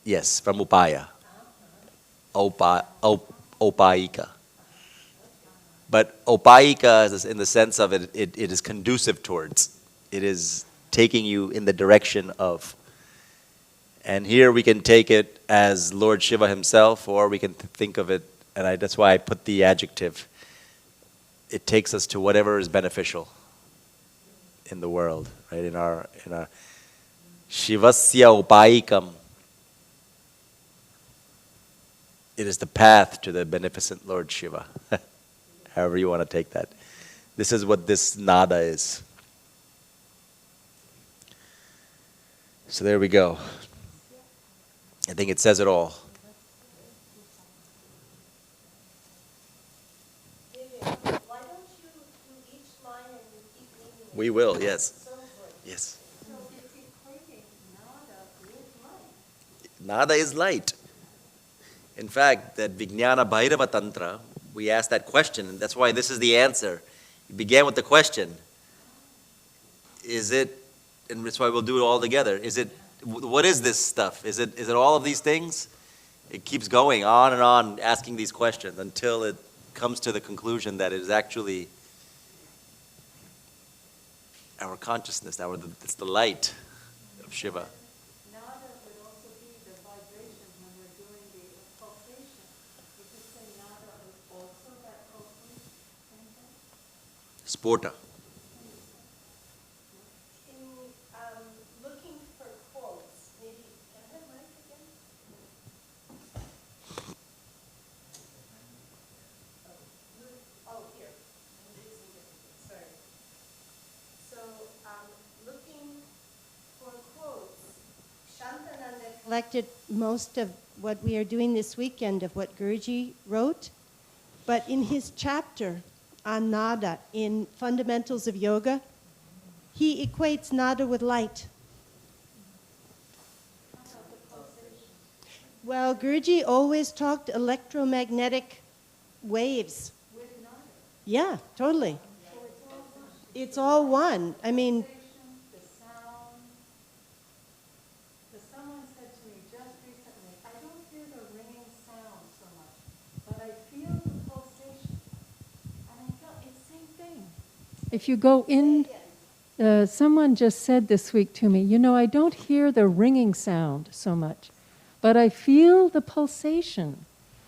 Yes, from Upaya. Opaika. But Opaika is in the sense of it is conducive towards. It is taking you in the direction of. And here we can take it as Lord Shiva himself, or we can think of it, and that's why I put the adjective. It takes us to whatever is beneficial in the world, right? In our Shivasya Upaikam. It is the path to the beneficent Lord Shiva. However you want to take that. This is what this nada is. So there we go. I think it says it all. Why don't you do each line and keep naming it? We will, yes. So good. Yes. So it's equating nada with light. Nada is light. In fact, that Vijnana Bhairava Tantra, we asked that question, and that's why this is the answer. It began with the question, is it, and that's why we'll do it all together, is it What is this stuff? Is it all of these things? It keeps going on and on, asking these questions until it comes to the conclusion that it is actually our consciousness, it's the light of Shiva. Nada would also be the vibration when we're doing the pulsation. You could say nada is also that pulsation. Same thing? Sporta. In looking for quotes, maybe, can I have mic again? Oh, here. I'm using it. Sorry. So, looking for quotes, Shantananda collected most of what we are doing this weekend of what Guruji wrote, but in his chapter on nada in Fundamentals of Yoga, he equates nada with light. Well, Guruji always talked electromagnetic waves. Yeah, totally. It's all one. I mean, The sound. Someone said to me just recently, I don't hear the ringing sound so much, but I feel the pulsation. And I felt it's the same thing. If you go in, someone just said this week to me, I don't hear the ringing sound so much, but I feel the pulsation.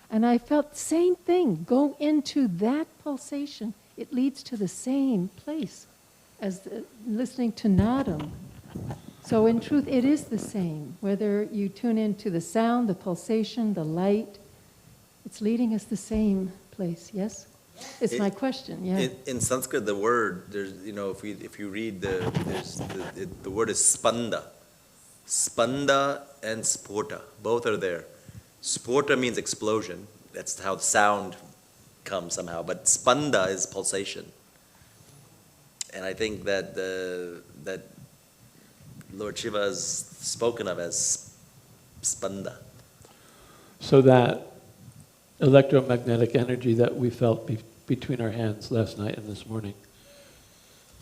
And I felt the same thing. Go into that pulsation. It leads to the same place as listening to nadam. So in truth, it is the same. Whether you tune into the sound, the pulsation, the light, it's leading us the same place. Yes? It's my question. Yeah. In Sanskrit, the word, there's, if you read the word is spanda. Spanda and sporta, both are there. Sporta means explosion. That's how sound comes somehow. But spanda is pulsation. And I think that that Lord Shiva is spoken of as spanda. So that electromagnetic energy that we felt between our hands last night and this morning,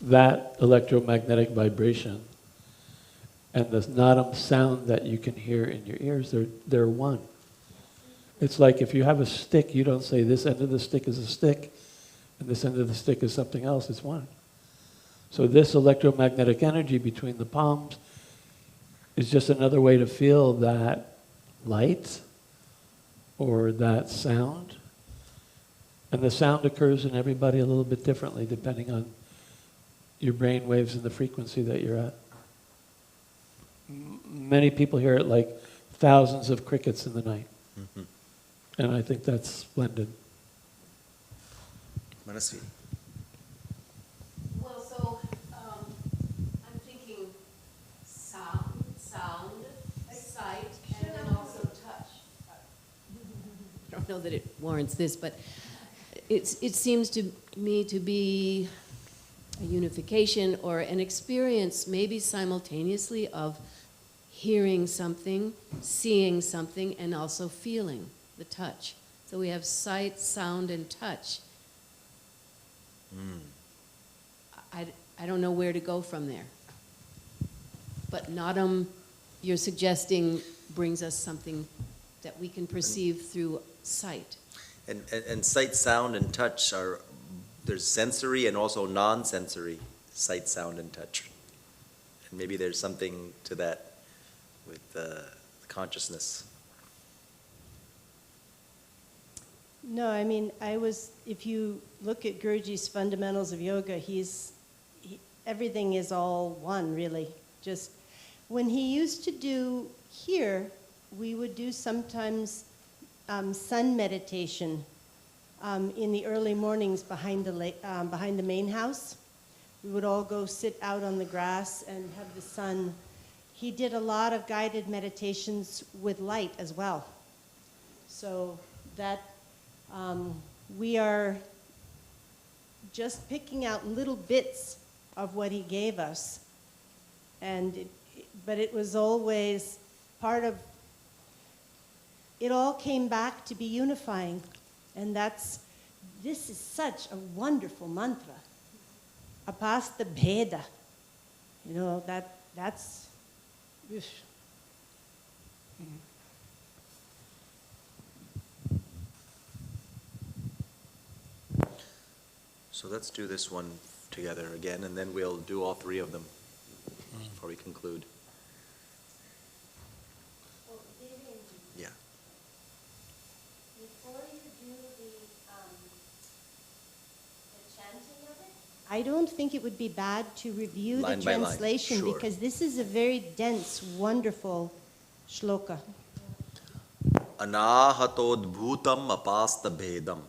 that electromagnetic vibration and the nadam sound that you can hear in your ears, they're one. It's like if you have a stick, you don't say this end of the stick is a stick and this end of the stick is something else. It's one. So this electromagnetic energy between the palms is just another way to feel that light or that sound. And the sound occurs in everybody a little bit differently depending on your brain waves and the frequency that you're at. Many people hear it like thousands of crickets in the night. Mm-hmm. And I think that's splendid. Manasvi. Well, so I'm thinking sound, sight, and then also touch. I don't know that it warrants this, but it seems to me to be a unification or an experience maybe simultaneously of hearing something, seeing something, and also feeling the touch. So we have sight, sound, and touch. I don't know where to go from there. But nadam, you're suggesting, brings us something that we can perceive through sight. And sight, sound, and touch there's sensory and also non-sensory sight, sound, and touch. And maybe there's something to that with consciousness. No, I mean, if you look at Guruji's Fundamentals of Yoga, everything is all one, really. Just when he used to do here, we would do sometimes sun meditation in the early mornings behind the main house. We would all go sit out on the grass and have the sun. He did a lot of guided meditations with light as well. So that we are just picking out little bits of what he gave us. But it was always part of, it all came back to be unifying. And this is such a wonderful mantra. Apasta bheda. That's, So let's do this one together again, and then we'll do all three of them before we conclude. Oh, Vivian, Yeah. before you do the chanting of it, I don't think it would be bad to review Line the by line, translation sure. because this is a very dense, wonderful shloka. Anahatodbhutam apasta bhedam,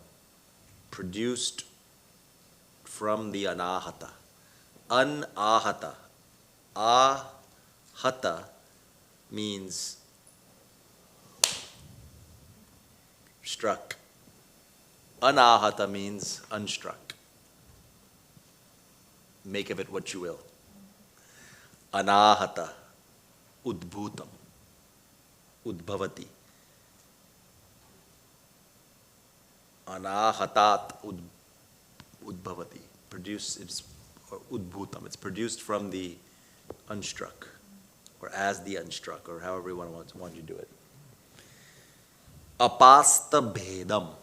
produced from the anahata. Anahata. Ahata means struck. Anahata means unstruck. Make of it what you will. Anahata, udbhutam, udbhavati. Anahatat udbhavati. Produced, it's or udbhutam. It's produced from the unstruck, or as the unstruck, or however you want you to do it. Apasta bhedam.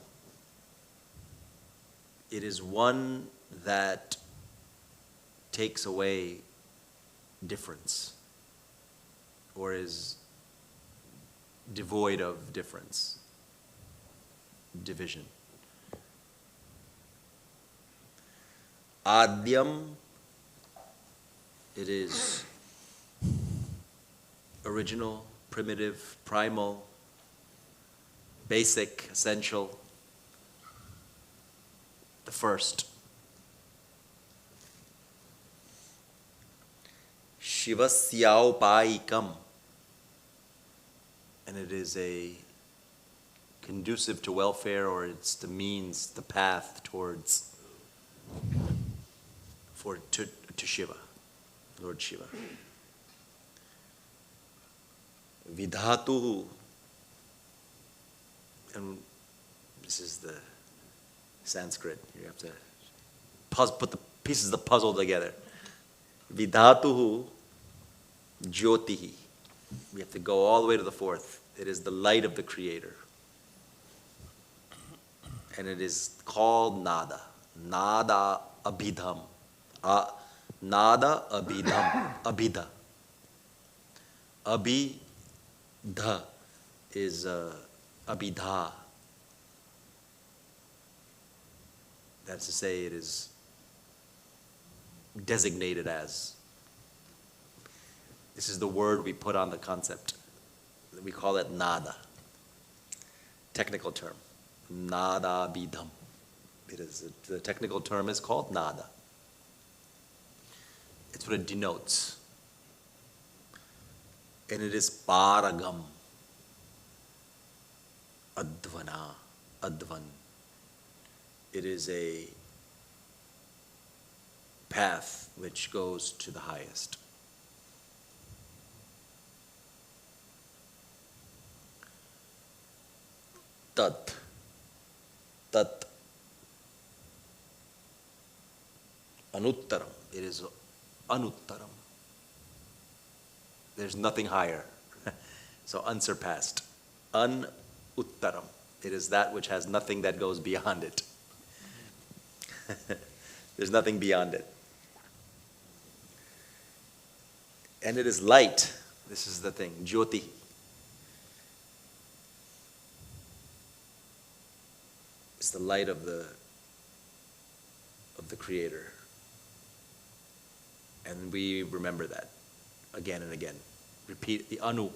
It is one that takes away difference, or is devoid of difference, division. Adyam, it is original, primitive, primal, basic, essential, the first. Shivasyaupayikam, and it is a conducive to welfare, or it's the means, the path towards to Shiva, Lord Shiva. Vidhatuhu, and this is the Sanskrit. You have to put the pieces of the puzzle together. Vidhatuhu jyotihi. We have to go all the way to the fourth. It is the light of the Creator. And it is called nada. Nada abhidham. Nada abhidham. Abhidha. Abhidha is abhidha. That's to say, it is designated as. This is the word we put on the concept. We call it nada. Technical term. Nada abhidham. It is, the technical term is called nada. It's what it denotes. And it is paragam. Advana. Advan. It is a path which goes to the highest. Tat. Tat. Anuttaram. It is anuttaram. There's nothing higher. So unsurpassed. Unuttaram. It is that which has nothing that goes beyond it. There's nothing beyond it. And it is light. This is the thing. Jyoti. It's the light of the Creator. And we remember that again and again. Repeat the anu.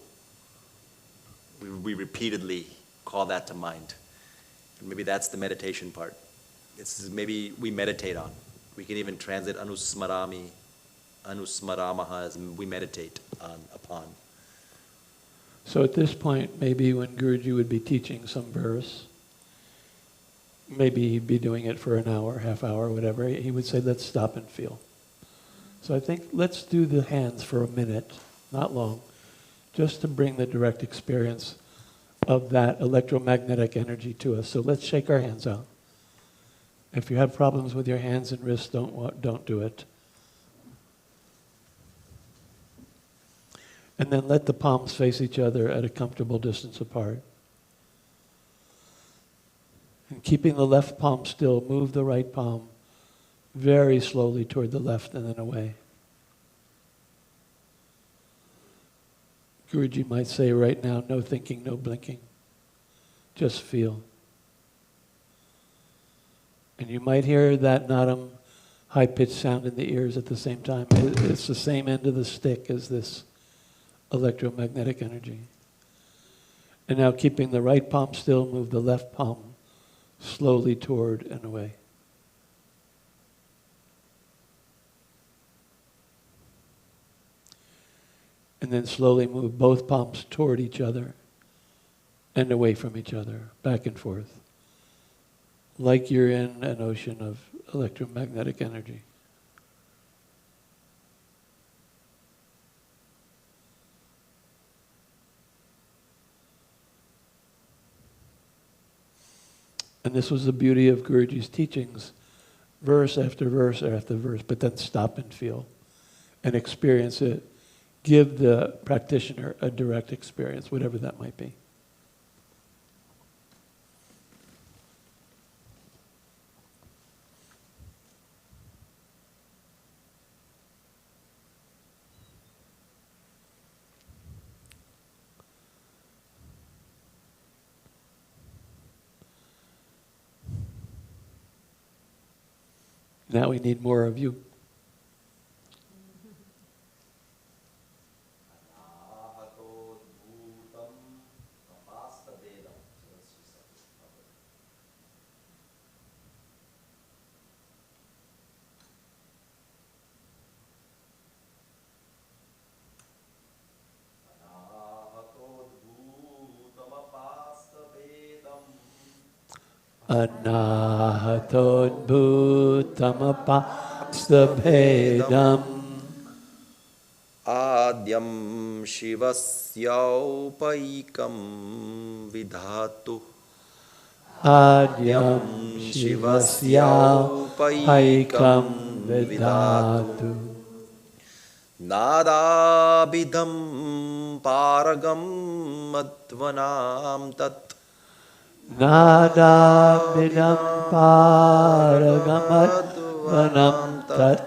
We repeatedly call that to mind. And maybe that's the meditation part. It's maybe we meditate on. We can even translate anusmarami, anusmaramaha as we meditate upon. So at this point, maybe when Guruji would be teaching some verse, maybe he'd be doing it for an hour, half hour, whatever, he would say, let's stop and feel. So I think let's do the hands for a minute, not long, just to bring the direct experience of that electromagnetic energy to us. So let's shake our hands out. If you have problems with your hands and wrists, don't do it. And then let the palms face each other at a comfortable distance apart. And keeping the left palm still, move the right palm very slowly toward the left and then away. Guruji might say right now, no thinking, no blinking. Just feel. And you might hear that nadam high-pitched sound in the ears at the same time. It's the same end of the stick as this electromagnetic energy. And now keeping the right palm still, move the left palm slowly toward and away. And then slowly move both palms toward each other and away from each other, back and forth, like you're in an ocean of electromagnetic energy. And this was the beauty of Guruji's teachings, verse after verse after verse, but then stop and feel and experience it. Give the practitioner a direct experience, whatever that might be. Now we need more of you. Anahatodbhutamapastabhedam Adyam Shivasyaupaikam Vidhatu Adyam Shivasyaupaikam Vidhatu Nadabidham Paragam Madvanam Tat Nadabidam paragamadvanam tat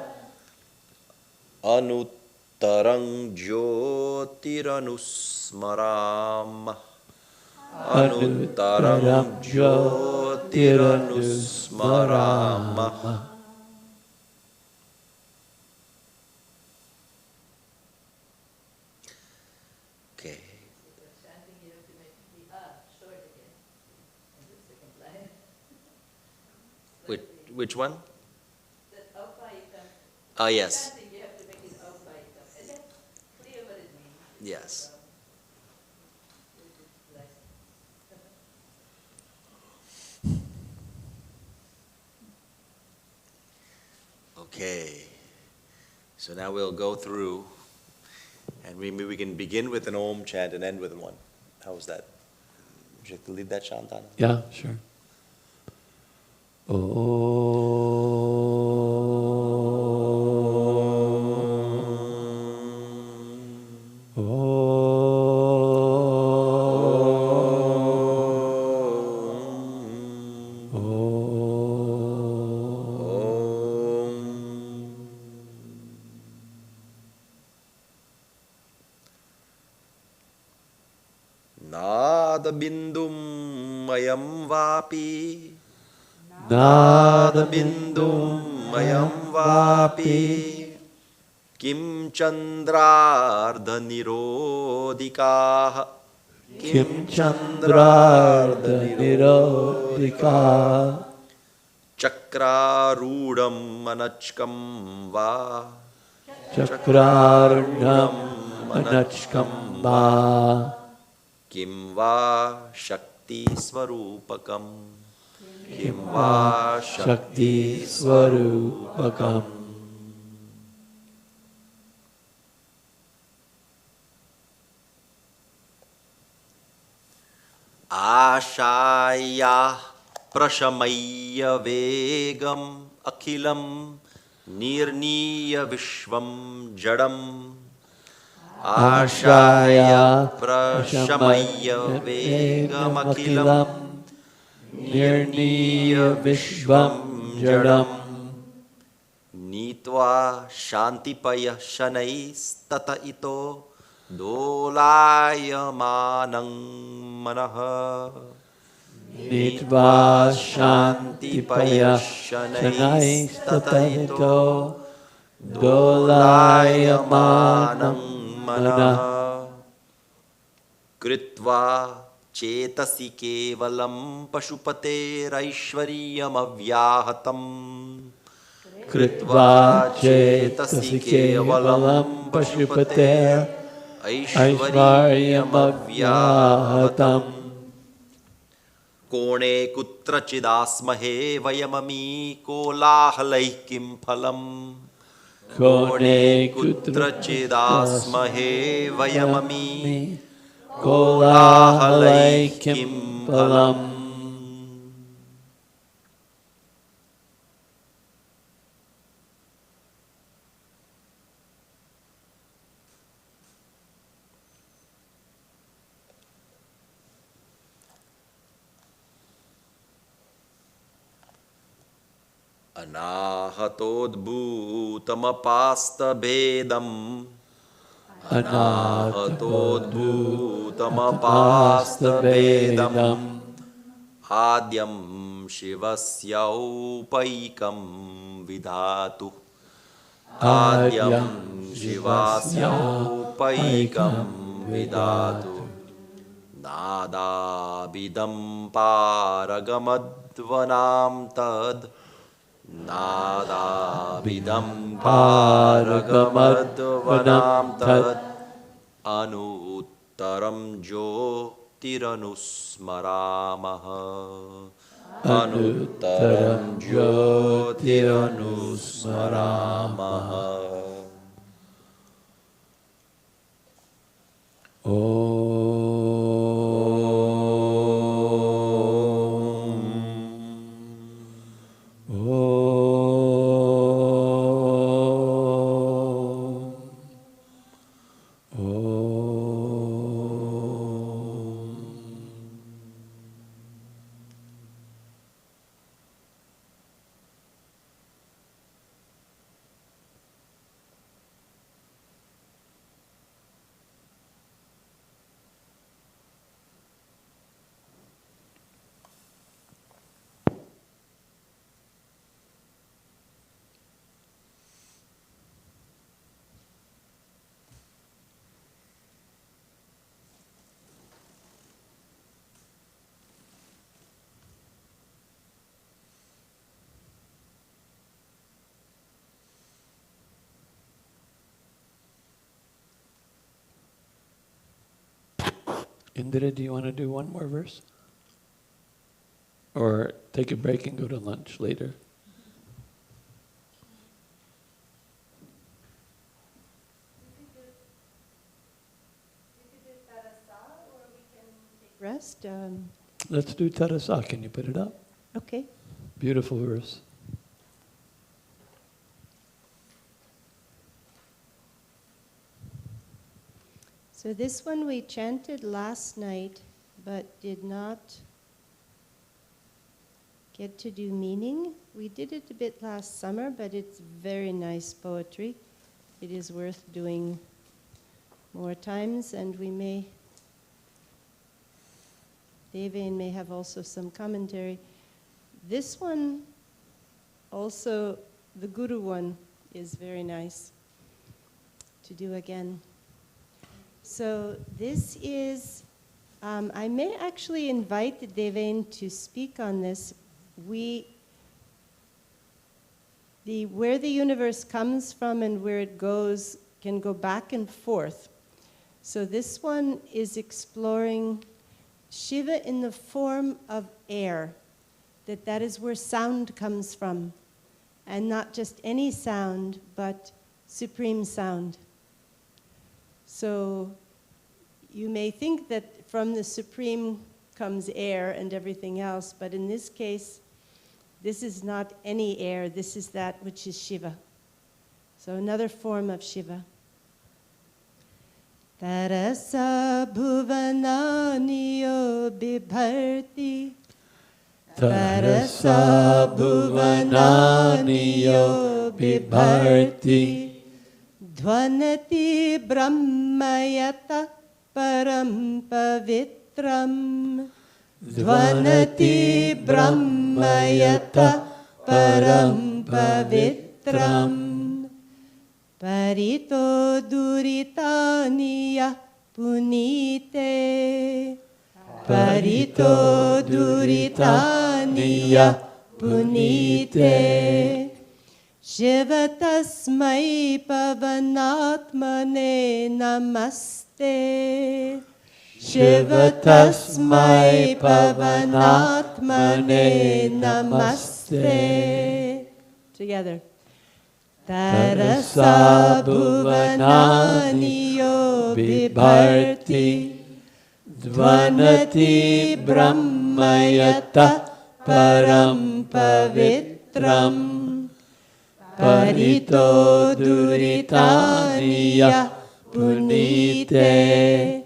Anuttarang Jyotiranusmaram Anuttarang Jyotiranusmaram. Okay. Which one? Ah, yes. Yes. Okay. So now we'll go through, and maybe we can begin with an Om chant and end with one. How's that? Would you like to lead that, Shantana? Yeah, sure. Nadabindum mayam vapi Nadabindum mayam vapi kim chandrardha nirodikaha Kim chandrardha nirodika chakrarudam manachkam va Chakrarunam anachkam va kim va shakti svarupakam kim va Shakti Swarupakam. Ashaya prashamaya vegam akhilam nirniya vishvam jadam Arshaya prashamaya vegamakilam nirniya vishvam jadam Nitva shantipaya shanais tata ito dolayamanang manaha. Nitva Shantipaya shantipaya shanais shanais tata ito tatahito dolayamanang dolayamanam mana manaha. Kritva chetasi kevalam pashupate raishvariyamavyahatam. Kritva Kritva chetasi chetasike valam kevalam pashupate pashupater aishvariyamavyahatam. aishvaryamavyahatam Kone kutrachidasmahe vayamami kolahalai kim phalam. Kone kone kutrachidasmahe vayamami kutrachidasmami kolahalai kolahalai kim phalam. kimpalam Anahatodbhutamapastabedam anatodbhutamapastabedam Anahatodbhutamapastabedam Adyam Shivasyaupaikum Vidhatu adyam Adyam shivasya paikam Shivasyaupaikum Vidhatu vidatu Nadabidam Paragamadvanam Tad Nadabidam Paragamadvanam paragamadvanam Tad tat Anuttaram Jyotiranusmaramaha Anuttaram anuttaram jyotiranusmarama Jyotiranusmaramaha Indira, do you want to do one more verse? Or take a break and go to lunch later? Rest. Let's do Tarasa. Can you put it up? Okay. Beautiful verse. So this one we chanted last night, but did not get to do meaning. We did it a bit last summer, but it's very nice poetry. It is worth doing more times, and we may, Devain may have also some commentary. This one, also the Guru one, is very nice to do again. So this is, I may actually invite Devain to speak on this. Where the universe comes from and where it goes can go back and forth. So this one is exploring Shiva in the form of air, that is where sound comes from. And not just any sound, but supreme sound. So you may think that from the supreme comes air and everything else, but in this case, this is not any air, this is that which is Shiva. So another form of Shiva. Tarasa bhuvananiyo bibharti. Tarasa bhuvananiyo bibharti. Dhvanati brahmayata param pavitram. Dhvanati brahmayata param pavitram. Parito duritaniya punite. Parito duritaniya punite. Shiva tasmai pavanatmane namaste. Shiva tasmai pavanatmane namaste. Together. Tarasa bhuvananiyo bibharti. Dhvanati brahmayata param pavitram. Parito duritaniya punite.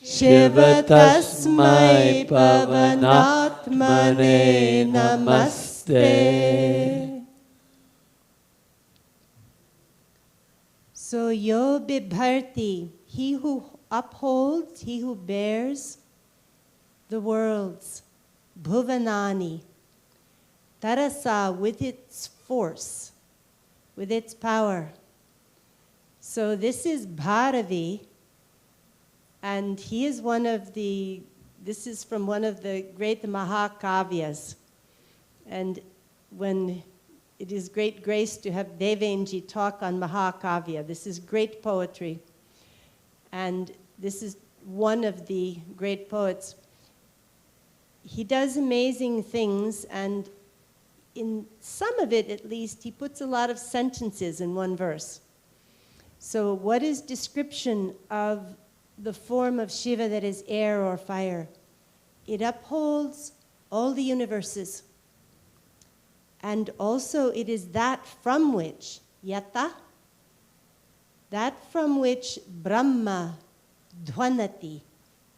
Shiva tasmai pavanatmane namaste. So yo bibharti, he who upholds, he who bears the worlds, bhuvanani, tarasa, with its force, with its power. So this is Bharavi, and he is this is from one of the great Mahakavyas. And when it is great grace to have Devenji talk on Mahakavya. This is great poetry. And this is one of the great poets. He does amazing things, and in some of it at least, he puts a lot of sentences in one verse. So what is description of the form of Shiva that is air or fire? It upholds all the universes. And also it is that from which, yata, that from which Brahma, dhvanati,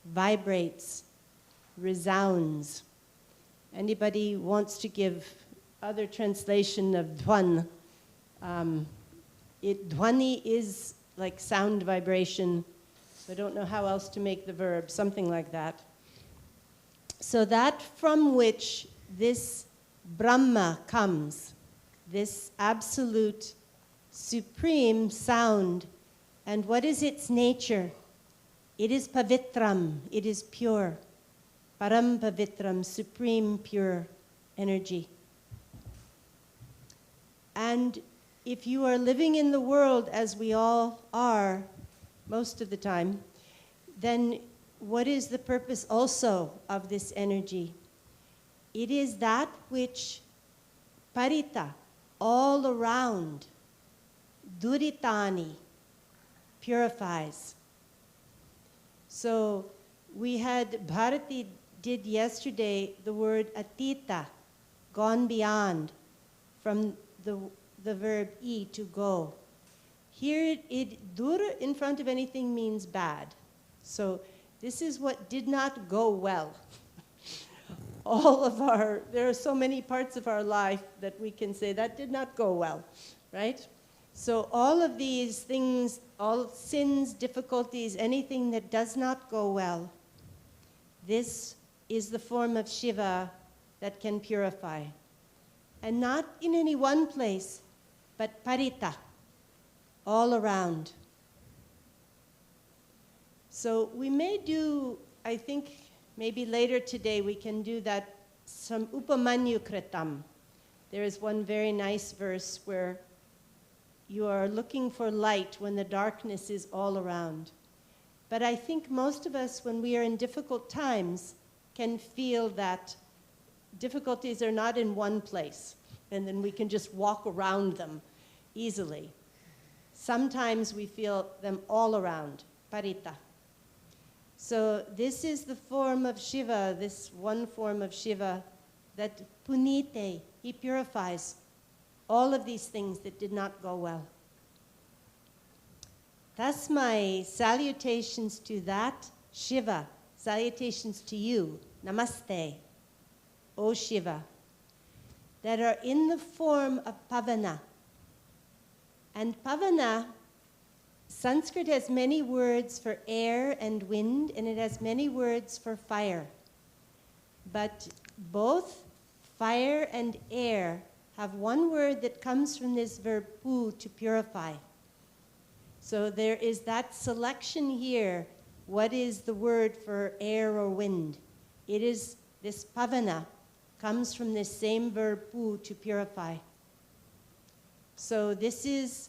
vibrates, resounds. Anybody wants to give other translation of dhvan? Dhvani is like sound vibration. So I don't know how else to make the verb, something like that. So that from which this Brahma comes, this absolute, supreme sound. And what is its nature? It is pavitram, it is pure. Param pavitram, supreme pure energy. And if you are living in the world as we all are, most of the time, then what is the purpose also of this energy? It is that which parita, all around, duritani, purifies. So we had, Bharati did yesterday the word atita, gone beyond, from the verb e, to go. Here, dur in front of anything means bad. So this is what did not go well. There are so many parts of our life that we can say that did not go well, right? So all of these things, all sins, difficulties, anything that does not go well, this is the form of Shiva that can purify. And not in any one place, but parita, all around. So we may do, I think, maybe later today we can do that, some upamanyu kritam. There is one very nice verse where you are looking for light when the darkness is all around. But I think most of us, when we are in difficult times, can feel that difficulties are not in one place, and then we can just walk around them easily. Sometimes we feel them all around, parita. So this is the form of Shiva, this one form of Shiva, that punite, he purifies all of these things that did not go well. Tasmai, salutations to that Shiva, salutations to you, namaste, O Shiva, that are in the form of pavana. And pavana, Sanskrit has many words for air and wind, and it has many words for fire. But both fire and air have one word that comes from this verb pu, to purify. So there is that selection here. What is the word for air or wind? It is this pavana, comes from this same verb pu, to purify. So this is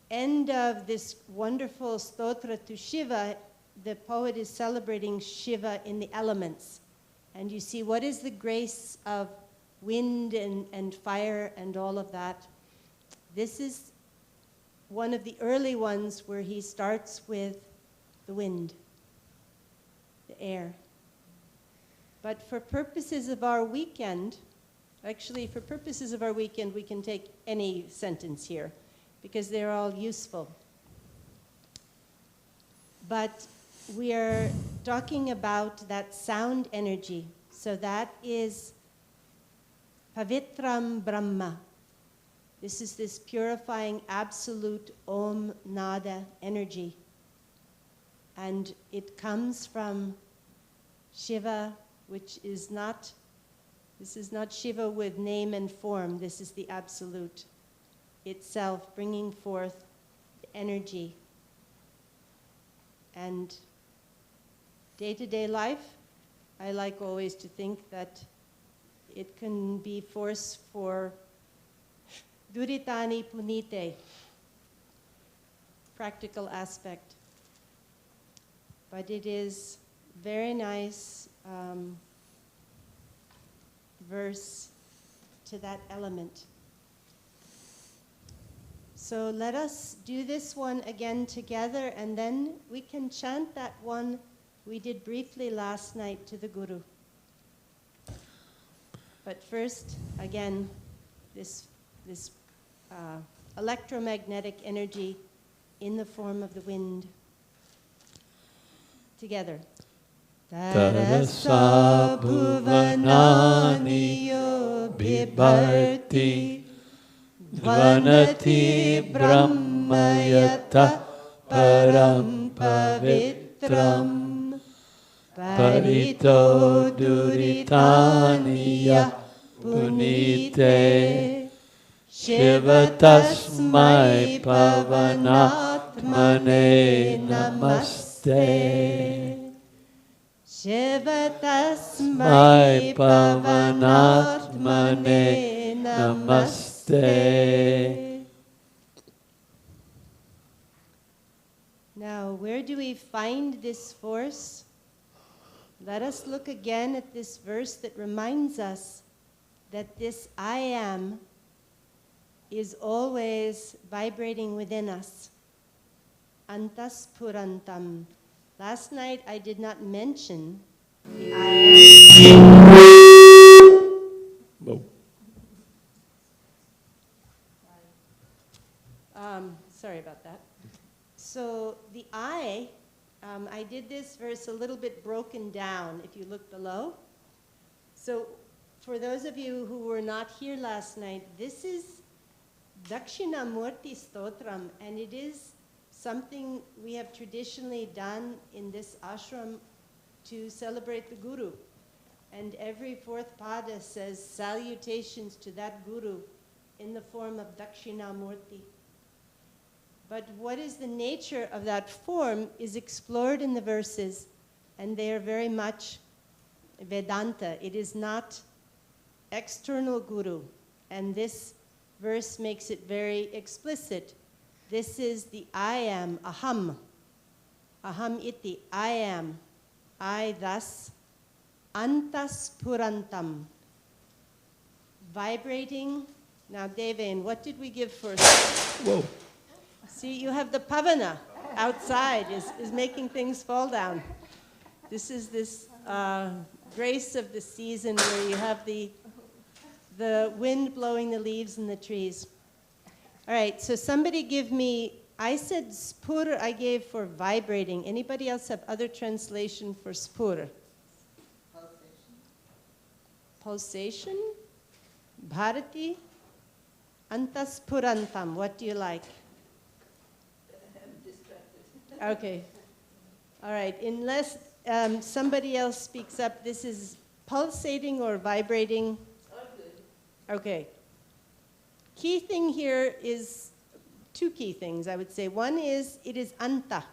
end of this wonderful stotra to Shiva. The poet is celebrating Shiva in the elements. And you see, what is the grace of wind and fire and all of that? This is one of the early ones where he starts with the wind, the air. But for purposes of our weekend, actually for purposes of our weekend, we can take any sentence here because they're all useful. But we are talking about that sound energy. So that is Pavitram Brahma. This is this purifying absolute Om Nada energy. And it comes from Shiva, which is not, this is not Shiva with name and form. This is the absolute itself, bringing forth the energy. And day-to-day life, I like always to think that it can be force for duritani punite, practical aspect. But it is very nice verse to that element. So let us do this one again together, and then we can chant that one we did briefly last night to the Guru. But first, again, this electromagnetic energy in the form of the wind. Together. Tarasa bhuvanani bibharti dvanati brahmayata param pavitram parito duritaniya punite shivatasmai pavanatmane namaste. Shivatasmai pavanatmane namaste. Now, where do we find this force? Let us look again at this verse that reminds us that this I am is always vibrating within us. Antas purantam. Last night I did not mention the I am. Sorry about that. So the I did this verse a little bit broken down if you look below. So for those of you who were not here last night, this is Dakshinamurti Stotram, and it is something we have traditionally done in this ashram to celebrate the Guru. And every fourth pada says salutations to that Guru in the form of Dakshinamurti. But what is the nature of that form is explored in the verses, and they are very much Vedanta. It is not external Guru, and this verse makes it very explicit. This is the I am, aham. Aham iti, I am. I thus, antas purantam. Vibrating. Now, Devain, what did we give first? Whoa. See, you have the pavana outside is making things fall down. This is this grace of the season where you have the wind blowing the leaves in the trees. All right, so somebody give me I said spur I gave for vibrating. Anybody else have other translation for spur? Pulsation? Bharati? Antaspurantam. What do you like? Okay. All right. Unless somebody else speaks up, this is pulsating or vibrating? Okay. Key thing here is two key things, I would say. One is it is anta.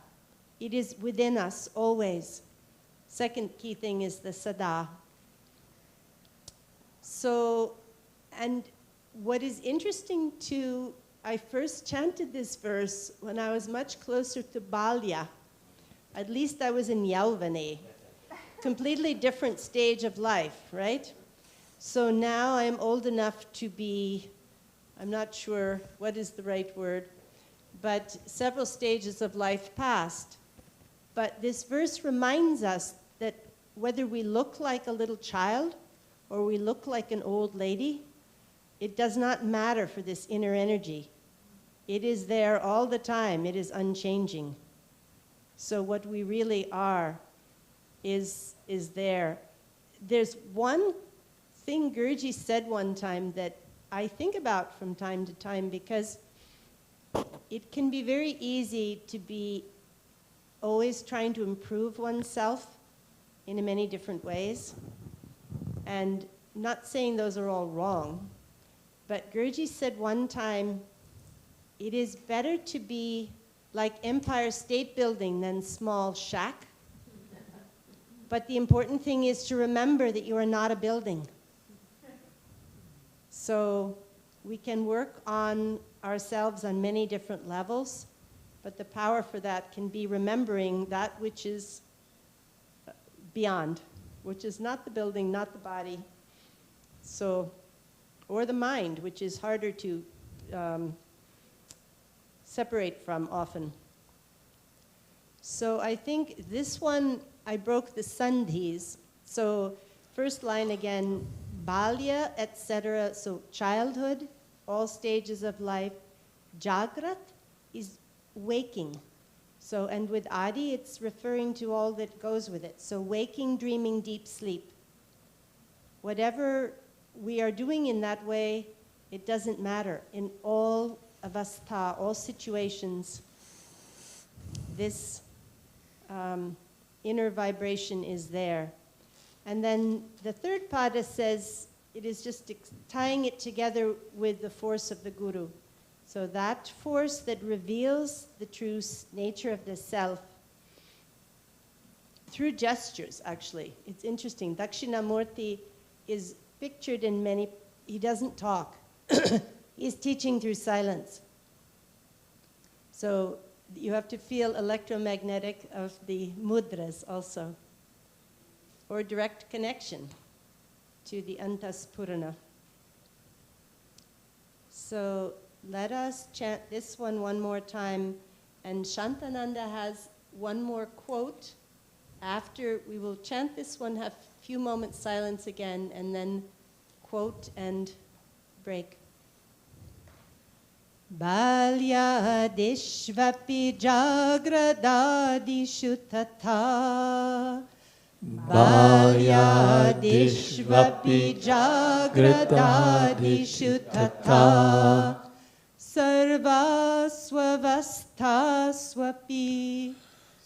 It is within us always. Second key thing is the sada. So, and what is interesting too, I first chanted this verse when I was much closer to Balya. At least I was in Yauvane. Completely different stage of life, right? So now I'm old enough to be, I'm not sure what is the right word, but several stages of life past. But this verse reminds us that whether we look like a little child or we look like an old lady, it does not matter for this inner energy. It is there all the time. It is unchanging. So what we really are is there. There's one thing Guruji said one time that I think about from time to time, because it can be very easy to be always trying to improve oneself in many different ways. And not saying those are all wrong, but Guruji said one time, it is better to be like Empire State Building than small shack. But the important thing is to remember that you are not a building. So we can work on ourselves on many different levels, but the power for that can be remembering that which is beyond, which is not the building, not the body, so, or the mind, which is harder to separate from often. So I think this one, I broke the sandhis. So first line again, balya, etc. So childhood, all stages of life. Jagrat is waking. So, and with adi, it's referring to all that goes with it. So waking, dreaming, deep sleep. Whatever we are doing in that way, it doesn't matter. In all avastha, all situations, this inner vibration is there. And then the third pada says, it is just tying it together with the force of the Guru. So that force that reveals the true nature of the self through gestures, actually. It's interesting. Dakshinamurti is pictured in many, he doesn't talk. He's teaching through silence. So you have to feel electromagnetic of the mudras also, or direct connection to the Antaspurana. So let us chant this one more time, and Shantananda has one more quote. After we will chant this one, have a few moments silence again, and then quote and break. Balyadishvapi jagradadishu tatha Balyadishvapi jagradadishu tatha Sarvasvavasthasvapi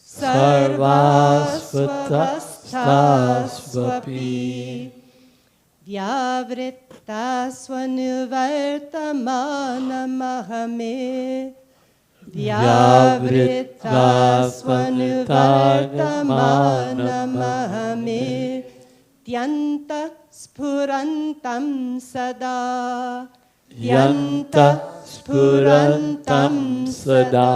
Sarvasvavasthasvapi Vyavrittasvanuvartamanamahame Vyavrittasvanuvartamanamahame Tyanta spurantam sada Tyanta spurantam sada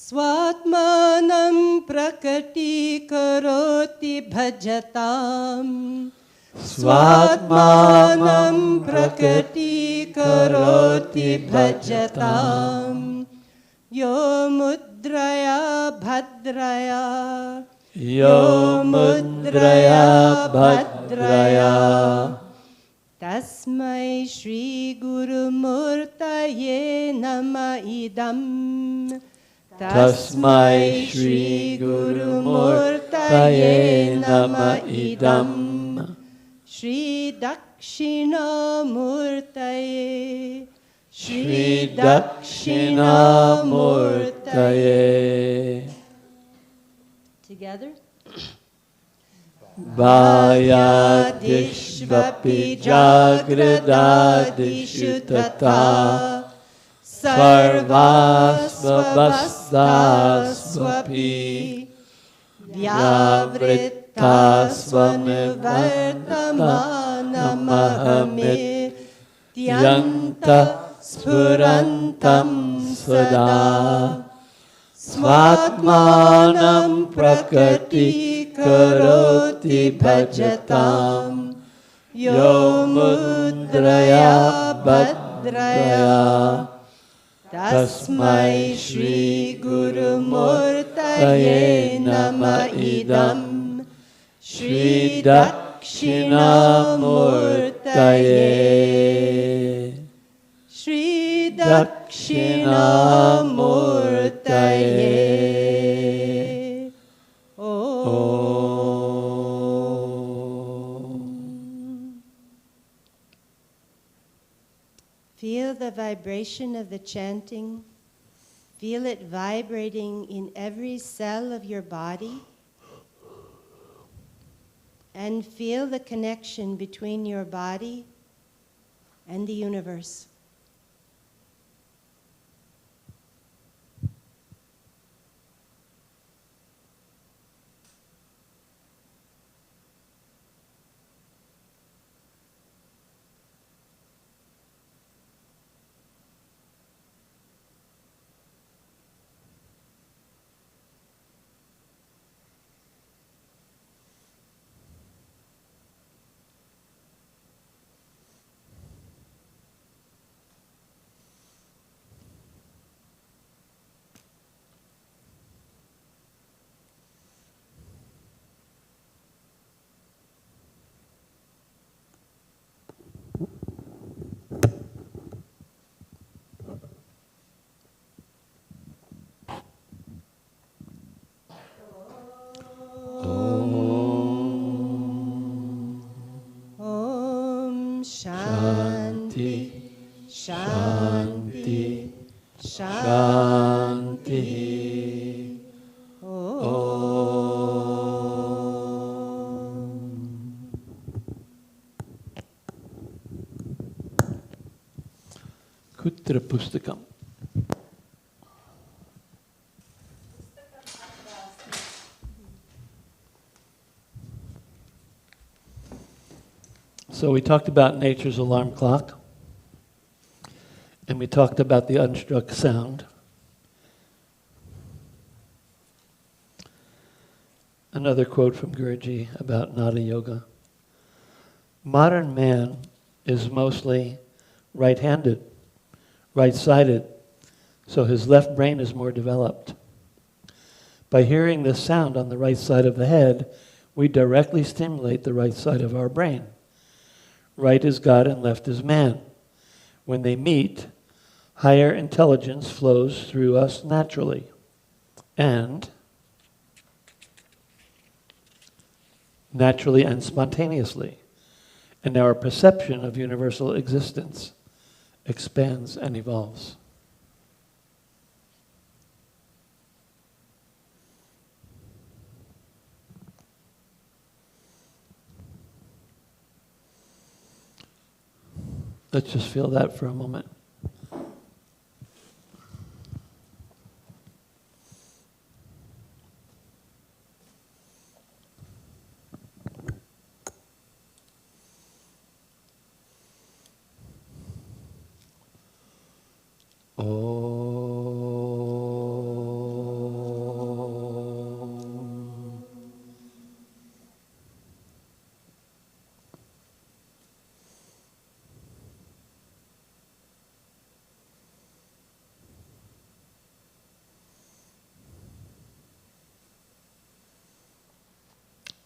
Swatmanam prakati karoti bhajatam Swatmanam prakati karoti bhajatam Yo mudraya bhadraya Yo mudraya bhadraya Tasmai Shri Guru Murtaye Nama Idam. Tasmai Shri Guru Murtaye Nama Idam. Shri Dakshina Murtaye. Shri Dakshina Murtaye. Together. Vayadishvapi jagradadishu tata sarvasvavastasvapi vyavrittasvanuvartamanamahame yanta spurantam sada Svatmanam prakriti karoti bhajatam yo mudraya bhadraya tasmai shri guru murtaye nama idam shri dakshina murtaye Shri Dakshina Murtaye. Om. Feel the vibration of the chanting. Feel it vibrating in every cell of your body. And feel the connection between your body and the universe. Om Shanti, Shanti, Shanti. Om. Kutra Pustakam. So we talked about nature's alarm clock, and we talked about the unstruck sound. Another quote from Guruji about Nada Yoga. Modern man is mostly right-handed, right-sided, so his left brain is more developed. By hearing this sound on the right side of the head, we directly stimulate the right side of our brain. Right is God and left is man. When they meet, higher intelligence flows through us naturally. And naturally and spontaneously. And our perception of universal existence expands and evolves. Let's just feel that for a moment.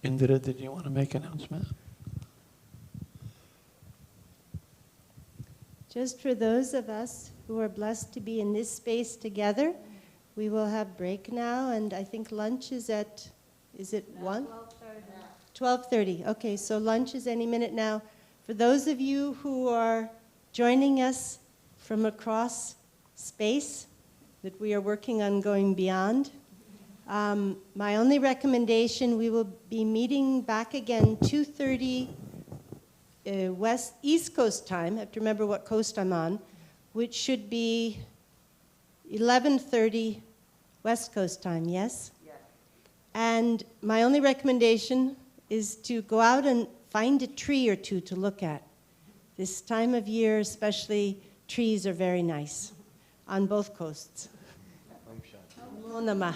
Indira, did you want to make an announcement? Just for those of us who are blessed to be in this space together, we will have break now, and I think lunch is at, is it 1? 12:30. Okay, so lunch is any minute now. For those of you who are joining us from across space, that we are working on going beyond, my only recommendation, we will be meeting back again 2:30 East Coast time. I have to remember what coast I'm on, which should be 11:30 West Coast time, yes? Yes. And my only recommendation is to go out and find a tree or two to look at. This time of year, especially, trees are very nice on both coasts. Namo Namah.